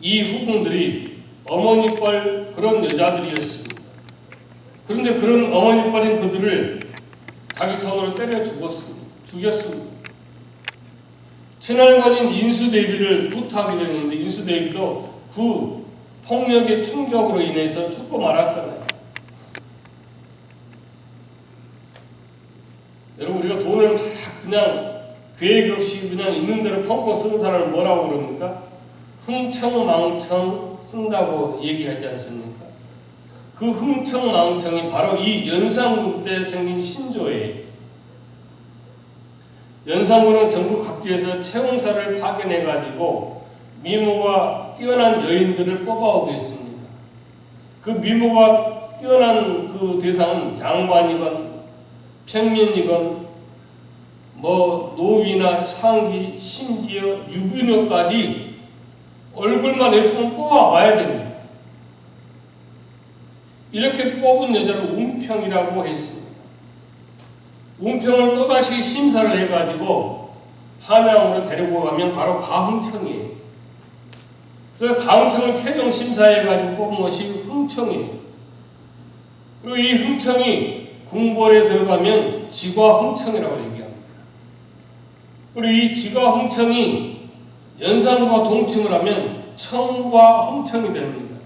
이 후궁들이 어머니뻘 그런 여자들이었습니다. 그런데 그런 어머니뻘인 그들을 자기 손으로 때려 죽였습니다. 친할머니인 인수대비를 구타하게 됐는데 인수대비도 그 폭력의 충격으로 인해서 죽고 말았잖아요. 여러분 우리가 돈을 막 그냥 계획 없이 그냥 있는 대로 펑펑 쓰는 사람을 뭐라고 그럽니까? 흥청망청 쓴다고 얘기하지 않습니까? 그 흥청망청이 바로 이 연산군 때 생긴 신조예요. 연산군은 전국 각지에서 채용사를 파견해가지고 미모가 뛰어난 여인들을 뽑아오게 했습니다. 그 미모가 뛰어난 그 대상은 양반이건 평민이건 노비나 창기 심지어 유부녀까지 얼굴만 예쁘면 뽑아와야 됩니다. 이렇게 뽑은 여자를 운평이라고 했습니다. 운평을 또다시 심사를 해가지고 한양으로 데리고 가면 바로 가흥청이에요. 그래서 가흥청을 최종 심사해가지고 뽑은 것이 흥청이에요. 그리고 이 흥청이 궁궐에 들어가면 지과흥청이라고 얘기합니다. 그리고 이 지과흥청이 연산과 동칭을 하면 청과 흥청이 됩니다.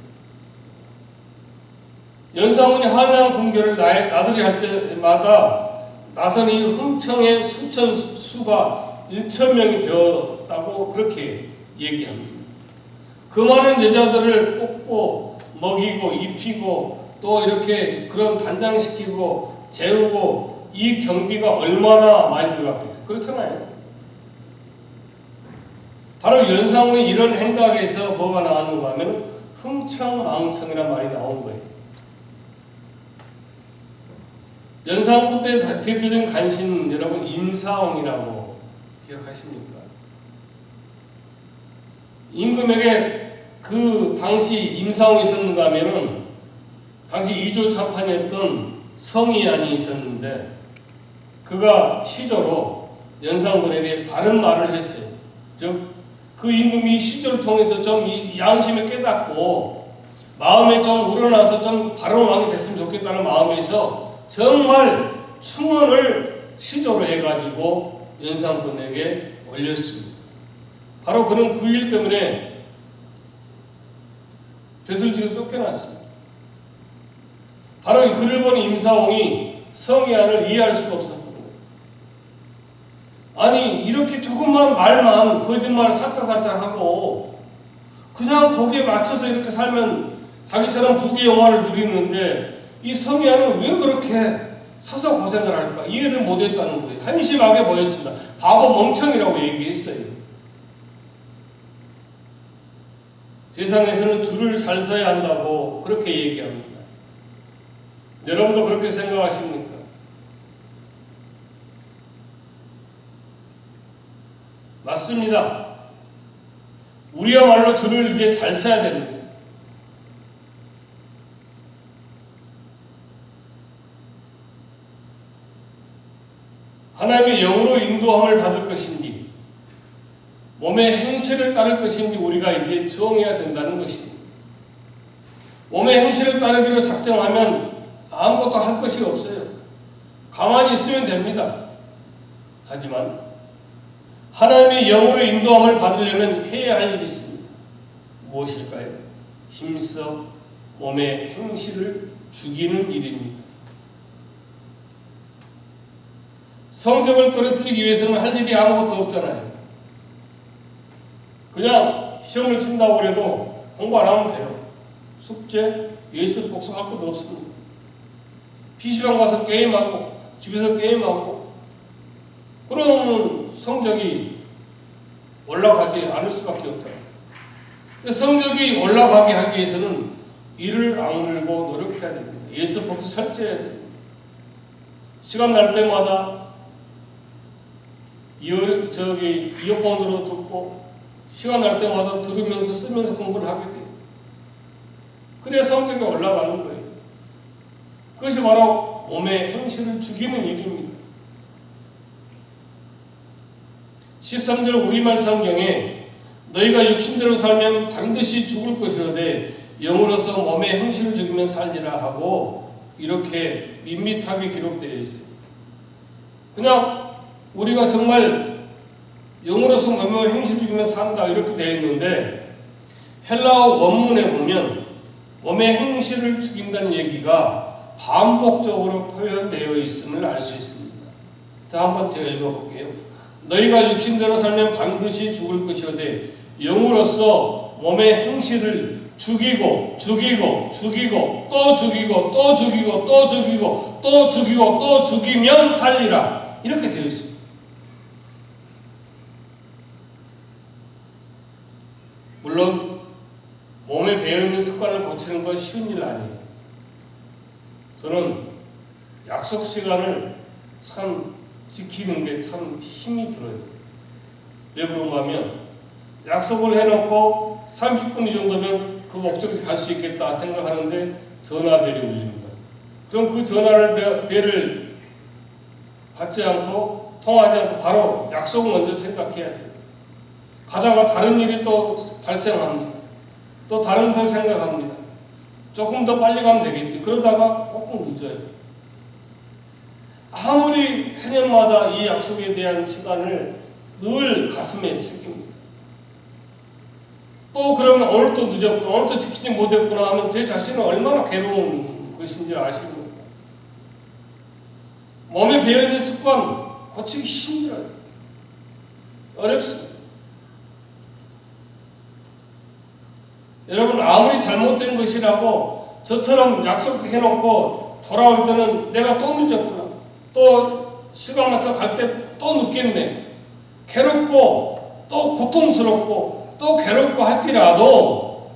연산군이 한양 궁궐을 나들이 할 때마다 나선 이 흥청의 수천 수가 1,000명이 되었다고 그렇게 얘기합니다. 그 많은 여자들을 뽑고 먹이고 입히고 또 이렇게 그런 단장시키고 재우고 이 경비가 얼마나 많이 들어갔겠어요. 그렇잖아요. 바로 연산군이 이런 행각에서 뭐가 나왔는가 하면 흥청망청이라는 말이 나온 거예요. 연산군 때 대표적인 간신 여러분 임사홍이라고 기억하십니까? 임금에게 그 당시 임사홍이 있었는가 하면은 당시 이조 참판이었던 성희안이 있었는데 그가 시조로 연산군에게 바른 말을 했어요. 즉 그 임금이 시조를 통해서 좀 이 양심을 깨닫고 마음에 좀 우러나서 좀 바른 왕이 됐으면 좋겠다는 마음에서 정말 충언을 시조로 해가지고 연산군에게 올렸습니다. 바로 그런 그 일 때문에 벼슬지에서 쫓겨났습니다. 바로 이 글을 본 임사홍이 성희안을 이해할 수가 없었던 거예요. 아니 이렇게 조금만 말만 거짓말 살짝살짝하고 그냥 거기에 맞춰서 이렇게 살면 자기처럼 부귀 영화를 누리는데 이 성희안은 왜 그렇게 사서 고생을 할까? 이해를 못했다는 거예요. 한심하게 보였습니다. 바보 멍청이라고 얘기했어요. 세상에서는 줄을 잘 서야 한다고 그렇게 얘기합니다. 여러분도 그렇게 생각하십니까? 맞습니다. 우리야말로 줄을 이제 잘 서야 됩니다. 하나님의 영으로 인도함을 받을 것인지 몸의 행실을 따를 것인지 우리가 이제 정해야 된다는 것입니다. 몸의 행실을 따르기로 작정하면 아무것도 할 것이 없어요. 가만히 있으면 됩니다. 하지만 하나님의 영으로 인도함을 받으려면 해야 할 일이 있습니다. 무엇일까요? 힘써 몸의 행실을 죽이는 일입니다. 성적을 떨어뜨리기 위해서는 할 일이 아무것도 없잖아요. 그냥 시험을 친다고 해도 공부 안 하면 돼요. 숙제, 예습, 복습할 것도 없습니다. PC방 가서 게임하고 집에서 게임하고 그러면 성적이 올라가지 않을 수밖에 없다. 성적이 올라가게 하기 위해서는 이를 악물고 노력해야 됩니다. 예습, 복습 설치해야 됩니다. 시간 날 때마다 이어폰으로 듣고 시간 날 때마다 들으면서 쓰면서 공부를 하게 돼요. 그래야 성적이 올라가는 거예요. 그것이 바로 몸의 행실을 죽이는 일입니다. 13절 우리말 성경에 너희가 육신대로 살면 반드시 죽을 것이로되 영으로서 몸의 행실을 죽이면 살리라 하고 이렇게 밋밋하게 기록되어 있어요. 그냥 우리가 정말 영으로서 몸의 행실 죽이면 산다 이렇게 되어 있는데 헬라어 원문에 보면 몸의 행실을 죽인다는 얘기가 반복적으로 표현되어 있음을 알 수 있습니다. 자, 한번 제가 읽어볼게요. 너희가 육신대로 살면 반드시 죽을 것이오되 영으로서 몸의 행실을 죽이고 또 죽이고 또 죽이고 또 죽이고 또 죽이고 또 죽이고 또 죽이면 살리라 이렇게 되어 있습니다. 물론 몸에 배어있는 습관을 고치는 건 쉬운 일 아니에요. 저는 약속 시간을 참 지키는 게 참 힘이 들어요. 왜 그런가 하면 약속을 해놓고 30분 정도면 그 목적지 갈 수 있겠다 생각하는데 전화벨이 울립니다. 그럼 그 전화를 벨을 받지 않고 통화하지 않고 바로 약속을 먼저 생각해야 돼요. 가다가 다른 일이 또 발생합니다. 또 다른 것을 생각합니다. 조금 더 빨리 가면 되겠지. 그러다가 조금 늦어요. 아무리 해년마다 이 약속에 대한 시간을 늘 가슴에 새깁니다. 또 그러면 오늘 또 늦었구나, 오늘 또 지키지 못했구나 하면 제 자신은 얼마나 괴로운 것인지 아십니까? 몸에 배어있는 습관 고치기 힘들어요. 어렵습니다. 여러분, 아무리 잘못된 것이라고 저처럼 약속해놓고 돌아올 때는 내가 또 늦었구나, 또 시간 맞춰 갈 때 또 늦겠네, 괴롭고 또 고통스럽고 또 괴롭고 할지라도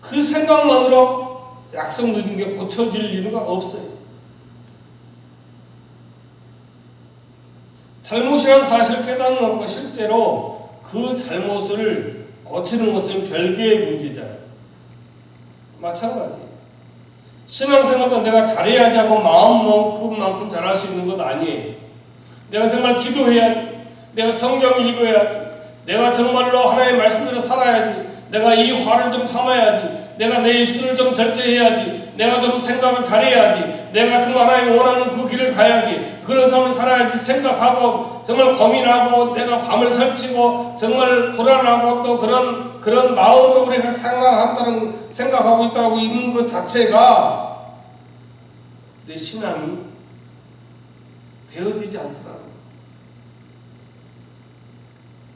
그 생각만으로 약속 늦은 게 고쳐질 이유가 없어요. 잘못이라는 사실을 깨닫는 것과 실제로 그 잘못을 고치는 것은 별개의 문제잖아요. 마찬가지예요. 신앙생활도 내가 잘해야지 하고 마음만큼 잘할 수 있는 것 아니에요. 내가 정말 기도해야지, 내가 성경 읽어야지, 내가 정말로 하나님의 말씀대로 살아야지, 내가 이 화를 좀 참아야지, 내가 내 입술을 좀 절제해야지, 내가 좀 생각을 잘해야지, 내가 정말 하나님이 원하는 그 길을 가야지, 그런 삶을 살아야지 생각하고 정말 고민하고 내가 밤을 설치고 정말 불안하고 또 그런 마음으로 우리가 생각하고 있다고 있는 것 자체가 내 신앙이 되어지지 않더라고요.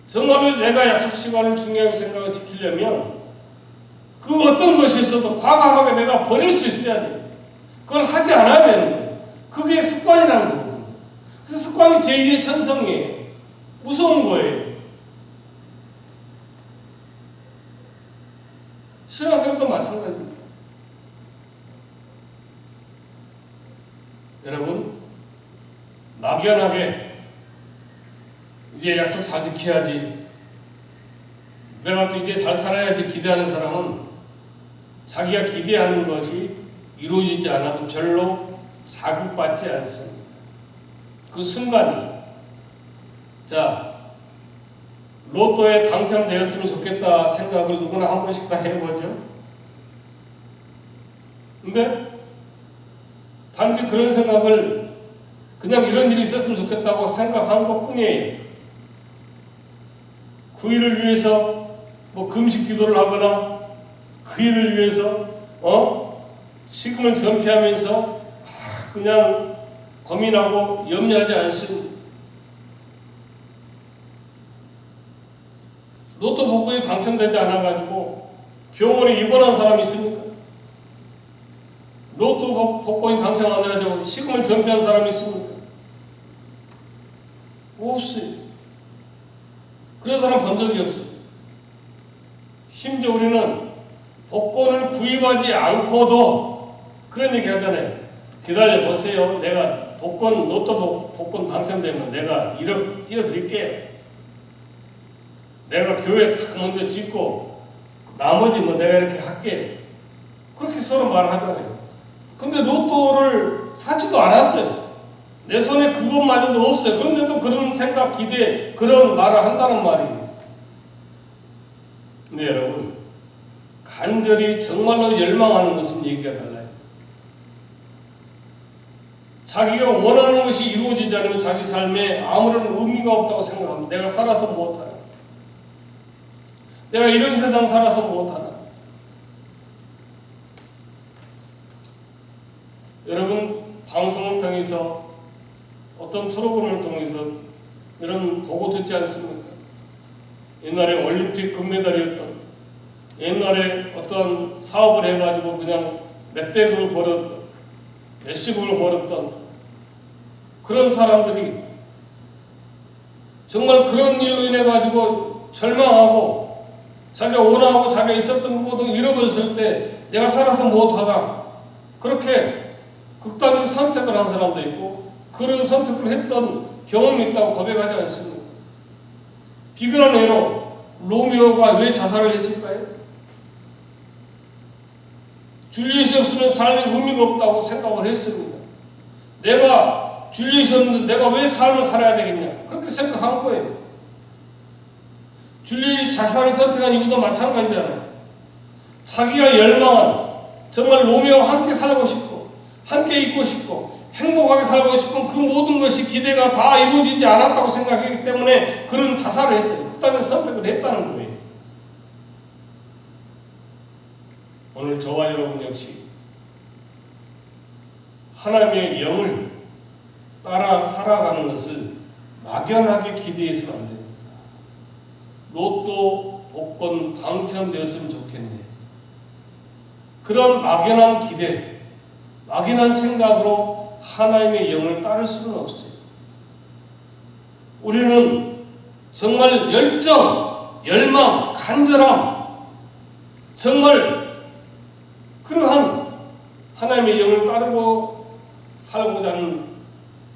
정말로 내가 약속 시간을 중요하게 생각을 지키려면 그 어떤 것이 있어도 과감하게 내가 버릴 수 있어야 돼요. 그걸 하지 않아야 되는 거예요. 그게 습관이라는 거거든요. 그래서 습관이 제2의 천성이에요. 무서운 거예요. 신앙생활도 마찬가지입니다. 여러분, 막연하게 이제 약속 잘 지켜야지, 내가 또 이제 잘 살아야지 기대하는 사람은 자기가 기대하는 것이 이루어지지 않아도 별로 자극받지 않습니다. 그 순간이, 자, 로또에 당첨되었으면 좋겠다 생각을 누구나 한 번씩 다 해보죠. 근데 단지 그런 생각을 그냥 이런 일이 있었으면 좋겠다고 생각한 것 뿐이에요. 그 일을 위해서 뭐 금식 기도를 하거나 그 일을 위해서 식음을 전폐하면서 그냥 고민하고 염려하지 않습니다. 로또 복권이 당첨되지 않아가지고 병원에 입원한 사람이 있습니까? 로또 복권이 당첨 안 해가지고 식음을 전폐한 사람이 있습니까? 없어요. 그런 사람 본 적이 없어요. 심지어 우리는 복권을 구입하지 않고도 그런 얘기 하잖아요. 기다려 보세요. 내가 로또 복권 당첨되면 내가 1억 띄워드릴게요. 내가 교회 탁 먼저 짓고 나머지 뭐 내가 이렇게 할게. 그렇게 서로 말하잖아요. 근데 로또를 사지도 않았어요. 내 손에 그것마저도 없어요. 그런데도 그런 생각, 기대, 그런 말을 한다는 말이에요. 근데 여러분, 간절히 정말로 열망하는 것은 얘기가 달라요. 자기가 원하는 것이 이루어지지 않으면 자기 삶에 아무런 의미가 없다고 생각합니다. 내가 살아서 못하나? 내가 이런 세상 살아서 못하나? 여러분, 방송을 통해서 어떤 프로그램을 통해서 이런 보고 듣지 않습니까? 옛날에 올림픽 금메달이었던, 옛날에 어떤 사업을 해가지고 그냥 몇백억을 벌었던, 몇십억을 벌었던 그런 사람들이 정말 그런 일로 인해 가지고 절망하고 자기가 원하고 자기가 있었던 그 모든 걸 잃어버렸을 때 내가 살아서 못하다 그렇게 극단적 선택을 한 사람도 있고 그런 선택을 했던 경험이 있다고 고백하지 않습니까? 비근한 예로 로미오가 왜 자살을 했을까요? 줄리엣이 없으면 삶에 의미가 없다고 생각을 했습니다. 내가 줄리엣이 없는데 내가 왜 삶을 살아야 되겠냐 그렇게 생각한 거예요. 줄리엣이 자살을 선택한 이유도 마찬가지잖아요. 자기가 열망한 정말 로미오와 함께 살고 싶고 함께 있고 싶고 행복하게 살고 싶은 그 모든 것이 기대가 다 이루어지지 않았다고 생각했기 때문에 그런 자살을 했어요. 극단적 선택을 했다는 거예요. 오늘 저와 여러분 역시 하나님의 영을 따라 살아가는 것을 막연하게 기대해서는 안 됩니다. 로또 복권 당첨되었으면 좋겠네. 그런 막연한 기대, 막연한 생각으로 하나님의 영을 따를 수는 없어요. 우리는 정말 열정, 열망, 간절함, 정말 그러한 하나님의 영을 따르고 살고자 하는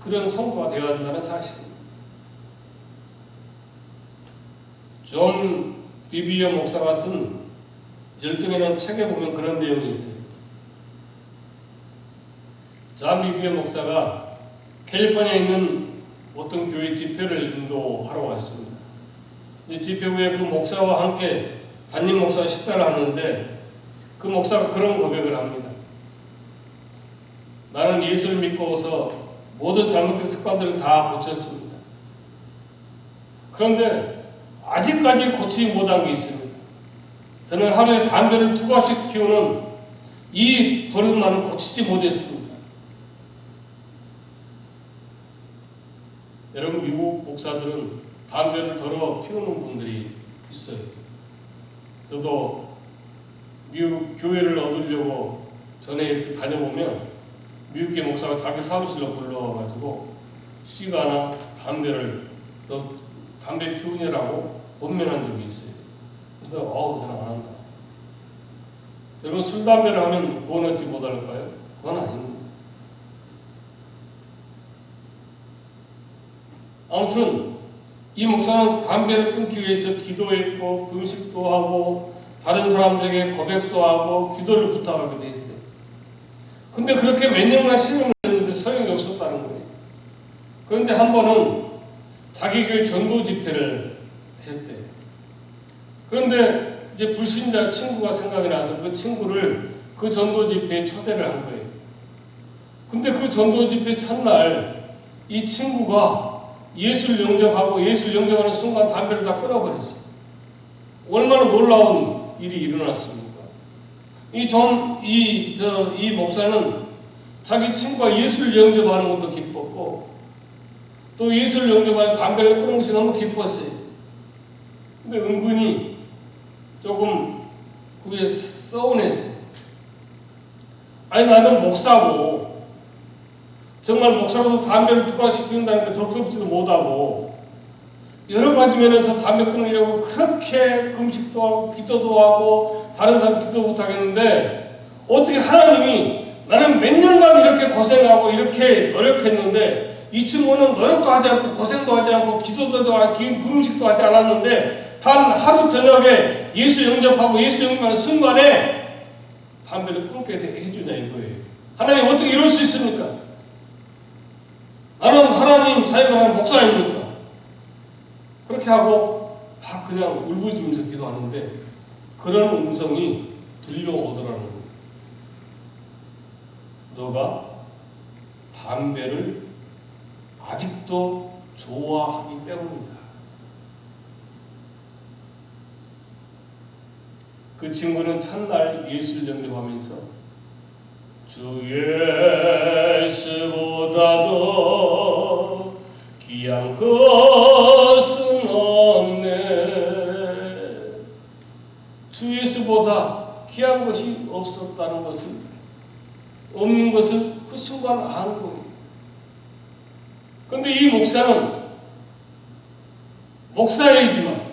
그런 성도가 되어야 한다는 사실입니다. 존 비비어 목사가 쓴 열정이라는 책에 보면 그런 내용이 있어요. 존 비비어 목사가 캘리포니아에 있는 어떤 교회 집회를 인도하러 왔습니다. 집회 후에 그 목사와 함께 담임 목사가 식사를 하는데 그 목사가 그런 고백을 합니다. 나는 예수를 믿고서 모든 잘못된 습관들을 다 고쳤습니다. 그런데 아직까지 고치지 못한 게 있습니다. 저는 하루에 담배를 2갑씩 피우는 이 버릇만은 고치지 못했습니다. 여러분, 미국 목사들은 담배를 덜어 피우는 분들이 있어요. 저도 미국 교회를 얻으려고 전에 이렇게 다녀보면 미국계 목사가 자기 사무실로 불러가지고 시가나 담배를 너 담배 피우냐라고 권면한 적이 있어요. 그래서 저는 안 한다. 여러분, 술 담배를 하면 구원 얻지 못할까요? 그건 아닙니다. 아무튼 이 목사는 담배를 끊기 위해서 기도했고 금식도 하고 다른 사람들에게 고백도 하고 기도를 부탁하게 돼 있어요. 근데 그렇게 몇 년간 실험을 했는데 소용이 없었다는 거예요. 그런데 한 번은 자기 교회 전도 집회를 했대요. 그런데 이제 불신자 친구가 생각이 나서 그 친구를 그 전도 집회에 초대를 한 거예요. 근데 그 전도 집회 첫날 이 친구가 예수를 영접하고 예수를 영접하는 순간 담배를 다 끊어버렸어요. 얼마나 놀라운 일이 일어났습니까? 이 목사는 자기 친구가 예수를 영접하는 것도 기뻤고 또 예수를 영접하는 담배를 끊는 것이 너무 기뻤어요. 근데 은근히 조금 그게 서운했어요. 아니, 나는 목사고 정말 목사로서 담배를 2가지 피운다는 게 덕스럽지도 못하고 여러 가지 면에서 담배 끊으려고 그렇게 금식도 하고 기도도 하고 다른 사람 기도 못하겠는데 어떻게 하나님이 나는 몇 년간 이렇게 고생하고 이렇게 노력했는데 이 친구는 노력도 하지 않고 고생도 하지 않고 기도도 하고 금식도 하지 않았는데 단 하루 저녁에 예수 영접하고 예수 영접하는 순간에 담배를 끊게 해주냐 이거예요. 하나님 어떻게 이럴 수 있습니까? 나는 하나님 자기가 하는 목사입니까? 그렇게 하고 막 그냥 울부짖으면서 기도하는데 그런 음성이 들려오더라는 거예요. 너가 담배를 아직도 좋아하기 때문이다. 그 친구는 첫날 예수를 영접하면서 주 예수보다도 귀한 것은 없네. 주 예수보다 귀한 것이 없었다는 것을, 없는 것을 그 순간 아는 거예요. 그런데 이 목사는 목사이지만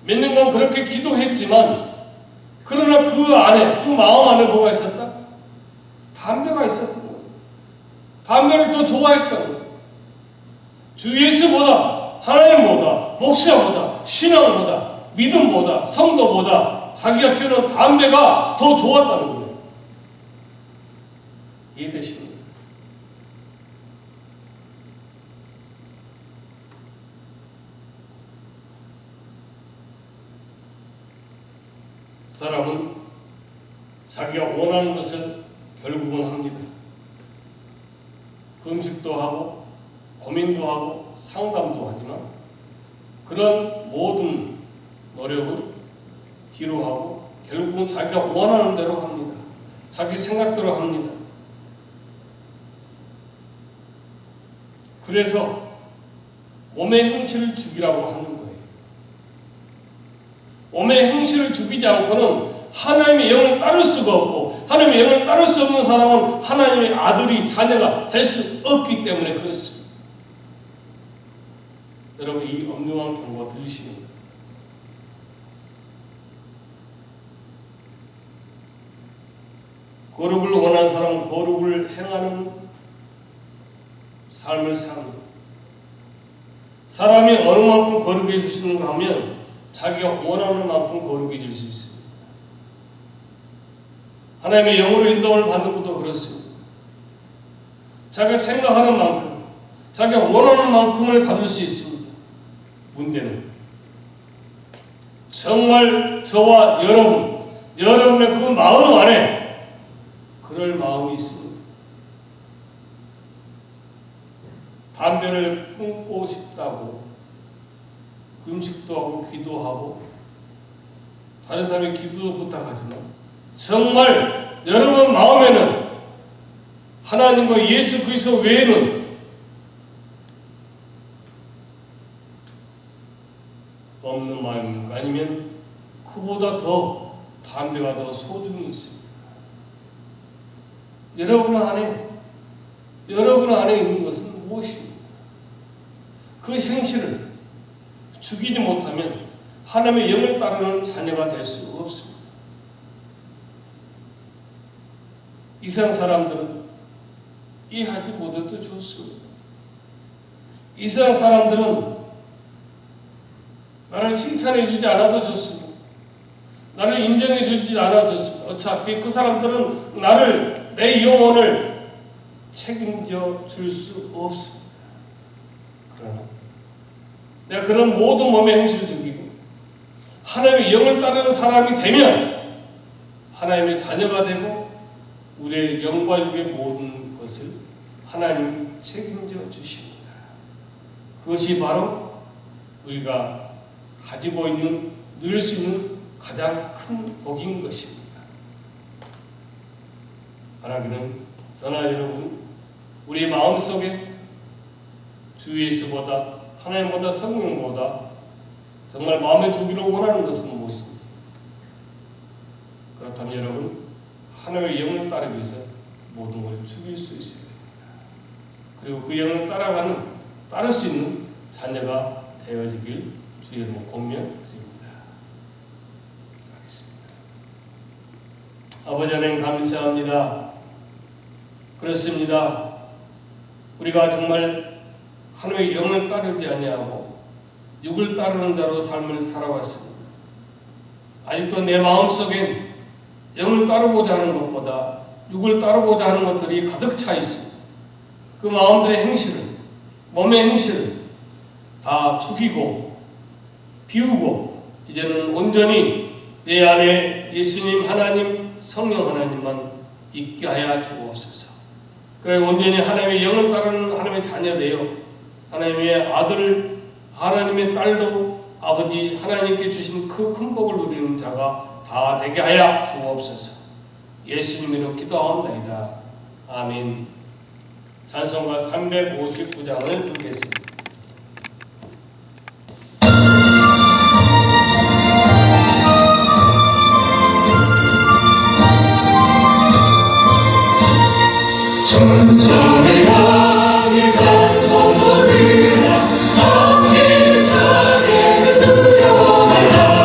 몇 년간 그렇게 기도했지만 그러나 그 안에, 그 마음 안에 뭐가 있었다? 담배가 있었어. 담배를 더 좋아했던 거예요. 주 예수보다, 하나님보다, 목사보다, 신앙보다, 믿음보다, 성도보다 자기가 피우는 담배가 더 좋았다는 거예요. 이해되십니까? 사람은 자기가 원하는 것을 결국은 합니다. 금식도 하고 고민도 하고 상담도 하지만 그런 모든 노력은 뒤로 하고 결국은 자기가 원하는 대로 합니다. 자기 생각대로 합니다. 그래서 몸의 행실을 죽이라고 하는 거예요. 몸의 행실을 죽이지 않고는 하나님의 영을 따를 수가 없고 하나님의 영을 따를 수 없는 사람은 하나님의 아들이 자녀가 될 수 없기 때문에 그렇습니다. 여러분 이 엄중한 경고가 들리십니까? 거룩을 원하는 사람은 거룩을 행하는 삶을 삽니다. 사람이 어느 만큼 거룩해질 수 있는가 하면 자기가 원하는 만큼 거룩해질 수 있습니다. 하나님의 영으로 인도를 받는 것도 그렇습니다. 자기가 생각하는 만큼, 자기가 원하는 만큼을 받을 수 있습니다. 문제는 정말 저와 여러분의 그 마음 안에 그럴 마음이 있습니다. 담배를 끊고 싶다고 금식도 하고 기도하고 다른 사람의 기도도 부탁하지만 정말 여러분 마음에는 하나님과 예수 그리스도 외에는 없는 마음입니까? 아니면 그보다 더 담배가 더 소중히 있습니까? 여러분 안에 있는 것은 무엇입니까? 그 행실을 죽이지 못하면 하나님의 영을 따르는 자녀가 될 수 없습니다. 이상 사람들은 이해하지 못해도 좋습니다. 이상 사람들은 나를 칭찬해 주지 않아도 좋습니다. 나를 인정해 주지 않아도 좋습니다. 어차피 그 사람들은 내 영혼을 책임져 줄 수 없습니다. 그러나 내가 그런 모든 몸의 행실을 죽이고 하나님의 영을 따르는 사람이 되면 하나님의 자녀가 되고 우리의 영과 육의 모든 것을 하나님이 책임져 주십니다. 그것이 바로 우리가 가지고 있는, 누릴 수 있는 가장 큰 복인 것입니다. 바라기는 저나 여러분, 우리 마음속에 주 예수보다, 하나님보다, 성령보다 정말 마음에 두기를 원하는 것은 무엇인지, 그렇다면 여러분 하나님의 영을 따르기 위해서 모든 걸 죽일 수 있어야 됩니다. 그리고 그 영을 따를 수 있는 자녀가 되어지길 주의 이름으로 권면드립니다. 기도하겠습니다. 아버지 하나님 감사합니다. 그렇습니다. 우리가 정말 하나님의 영을 따르지 아니하고 육을 따르는 자로 삶을 살아왔습니다. 아직도 내 마음속엔 영을 따르고자 하는 것보다 육을 따르고자 하는 것들이 가득 차 있습니다. 그 마음들의 행실을, 몸의 행실을 다 죽이고 비우고 이제는 온전히 내 안에 예수님 하나님, 성령 하나님만 있게 하여 주옵소서. 그래 온전히 하나님의 영을 따르는 하나님의 자녀 되어 하나님의 아들, 하나님의 딸로 아버지 하나님께 주신 그 큰 복을 누리는 자가 다 되게 하여 주옵소서. 예수님으로 기도하옵나이다. 아멘. 찬송가 359장을 부르겠습니다. 천천히 향해 간 성도들아 함께 자리를 두려워하라.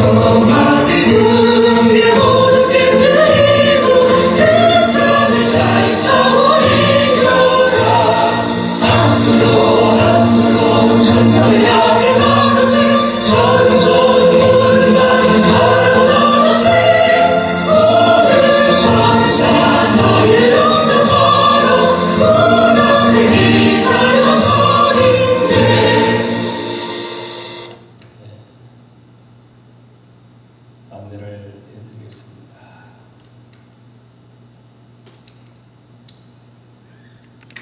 소망이 그게 모든 깨뜨리고 끝까지 잘 싸워 이겨라. 앞으로 천사를 향해 나가세. 전선문만 바라보세. 모든 천사 너희를 영접하러 문 앞에 기다려 서 있네. 안내를 해드리겠습니다.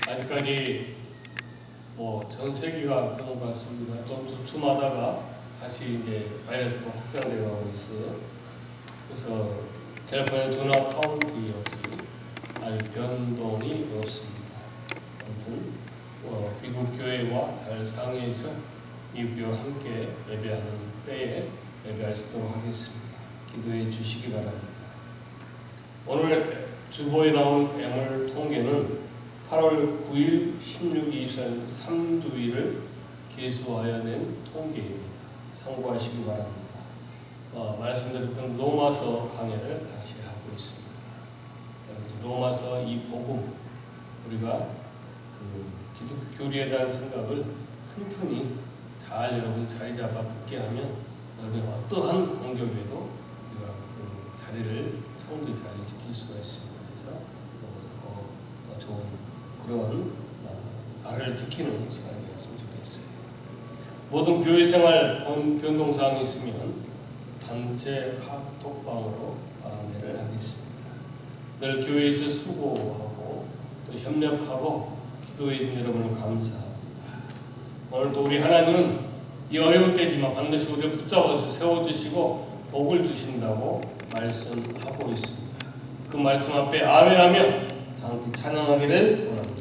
아직까지 전 세계가 그런 것 같습니다. 좀 주춤하다가 다시 이제 바이러스가 확장되고 있어요. 그래서 캘리포니아 주나 카운티 역시 아직 변동이 없습니다. 아무튼 미국 교회와 잘 상의해서 미국 교회와 함께 예배하는 때에 예배할 수 있도록 하겠습니다. 기도해 주시기 바랍니다. 오늘 주보에 나온 애물 통계는 8월 9일, 16일, 24일 3주일을 계수하여 낸 통계입니다. 참고하시기 바랍니다. 말씀드렸던 로마서 강해를 다시 하고 있습니다. 로마서 이 복음, 우리가 기독교 교리에 대한 생각을 튼튼히 잘 여러분 자리 잡아 듣게 하면 여러분이 어떠한 공격에도 우리가 그 자리를, 성도의 자리를 지킬 수가 있습니다. 그래서 좋은 그런 나를 지키는 시간이 됐으면 좋겠어요. 모든 교회 생활 변동사항이 있으면 단체 카톡방으로 안내를 하겠습니다. 늘 교회에서 수고하고 또 협력하고 기도해 주신 여러분을 감사합니다. 오늘도 우리 하나님은 이 어려운 때지만 반드시 우리를 붙잡아 세워주시고 복을 주신다고 말씀하고 있습니다. 그 말씀 앞에 아멘하며 함께 찬양하기를 원합니다.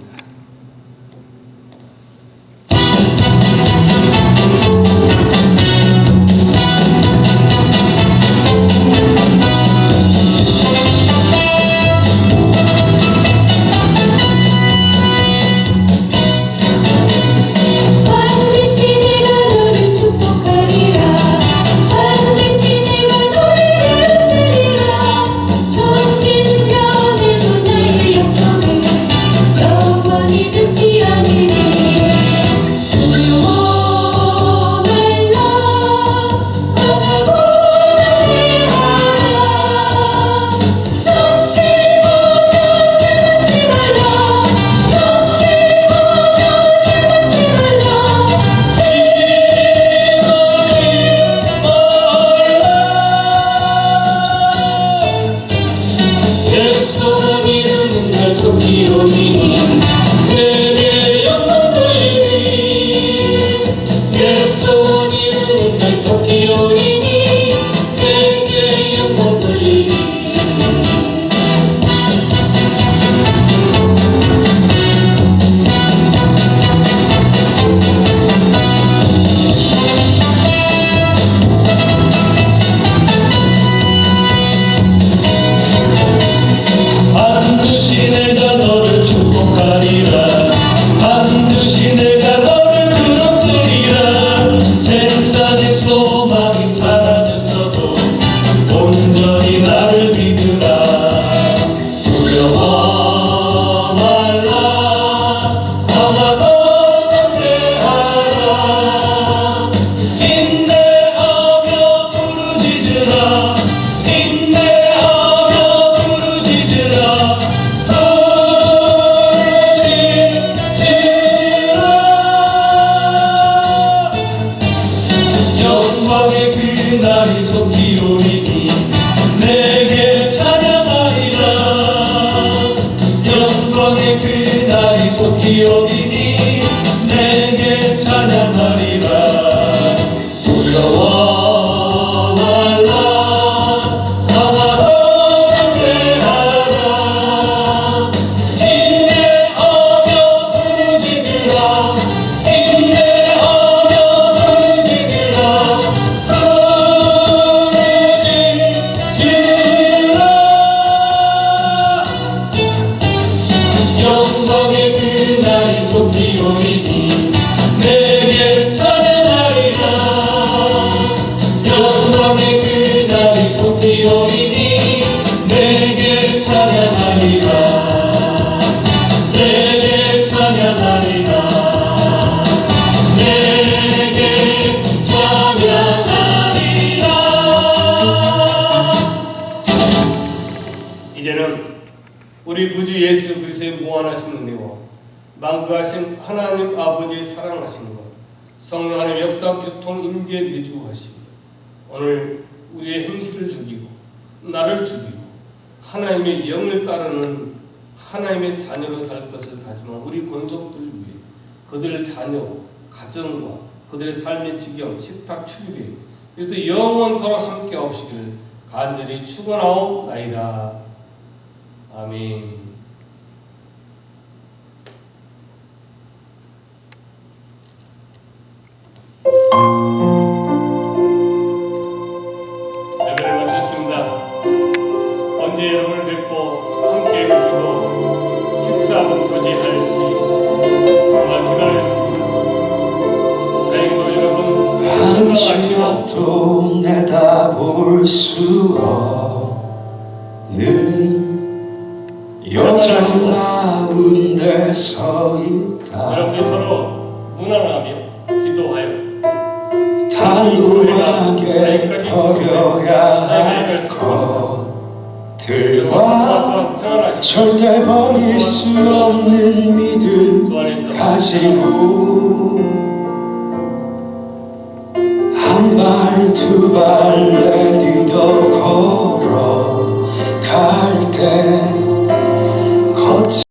영광의 그날이 속 우리 구주 예수 그리스도의 무한하신 은혜와 만구하신 하나님 아버지의 사랑하신 것, 성령 하나님의 역사 교통 임재 내주하시고 오늘 우리의 행실을 죽이고 나를 죽이고 하나님의 영을 따르는 하나님의 자녀로 살 것을 다짐한 우리 권속들을 위해 그들의 자녀, 가정과 그들의 삶의 지경, 식탁, 출입에 그래서 영원토록 함께 하시기를 간절히 축원하옵나이다. 아멘. 예배를 마쳤습니다. 언제 여러분을 뵙고 함께 그리고 식사하고 교제할지 정말 기다렸습니다. 다행히도 여러분 한치 앞도 내다볼 수 없는 여정 가운데 서 있다. 여러분이 서로 무난하며 기도하여 단호하게 버려야 할 것들과 절대 버릴 수 없는 믿음 가지고 한 발 두 발